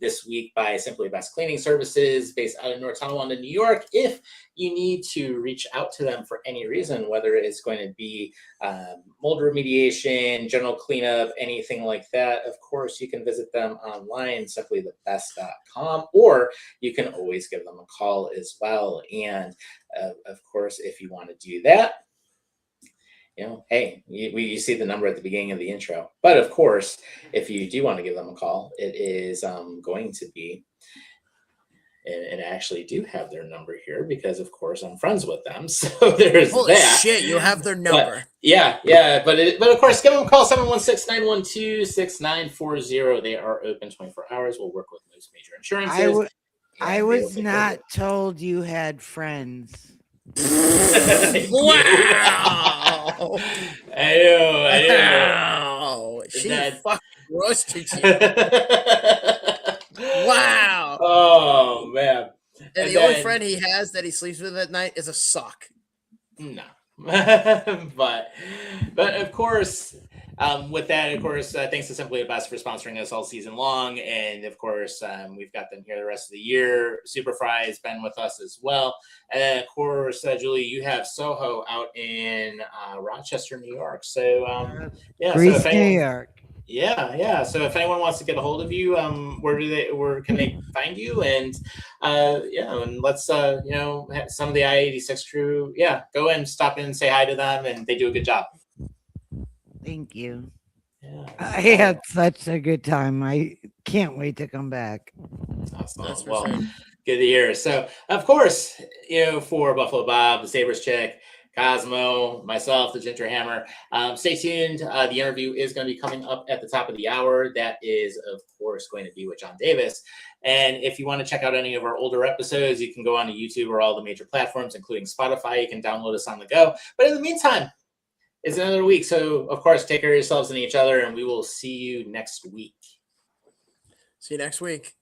S2: this week by Simply Best Cleaning Services, based out of North Tonawanda, New York. If you need to reach out to them for any reason, whether it's going to be mold remediation, general cleanup, anything like that, of course, you can visit them online, simplythebest.com, or you can always give them a call as well. And of course, if you want to do that, hey, you see the number at the beginning of the intro. But of course, if you do want to give them a call, it is going to be, and I actually do have their number here because, of course, I'm friends with them. So there's
S3: Holy
S2: that.
S3: Shit, you have their number.
S2: But of course, give them a call, 716-912-6940. They are open 24 hours. We'll work with most major insurances.
S6: I was not told you had friends.
S3: Wow.
S2: I
S3: know. She fucking roasted you. Wow.
S2: Oh, man.
S3: And the only friend he has that he sleeps with at night is a sock.
S2: No. but of course, with that, of course, thanks to Simply the Best for sponsoring us all season long. And of course, we've got them here the rest of the year. Superfry has been with us as well. And then, of course, Julie, you have Soho out in Rochester, New York. So,
S6: Greece, New York.
S2: Yeah. So if anyone wants to get a hold of you, where can they find you? And and let's some of the I-86 crew, go in, stop in, say hi to them, and they do a good job.
S6: Thank you.
S2: Yeah,
S6: I had such a good time. I can't wait to come back.
S2: Awesome. Well, good to hear. So of course, for Buffalo Bob, the Sabres Chic, Cosmo, myself, the Ginger Hammer. Stay tuned. The interview is going to be coming up at the top of the hour. That is, of course, going to be with John Davis. And if you want to check out any of our older episodes, you can go on to YouTube or all the major platforms, including Spotify. You can download us on the go. But in the meantime, it's another week. So, of course, take care of yourselves and each other, and we will see you next week.
S3: See you next week.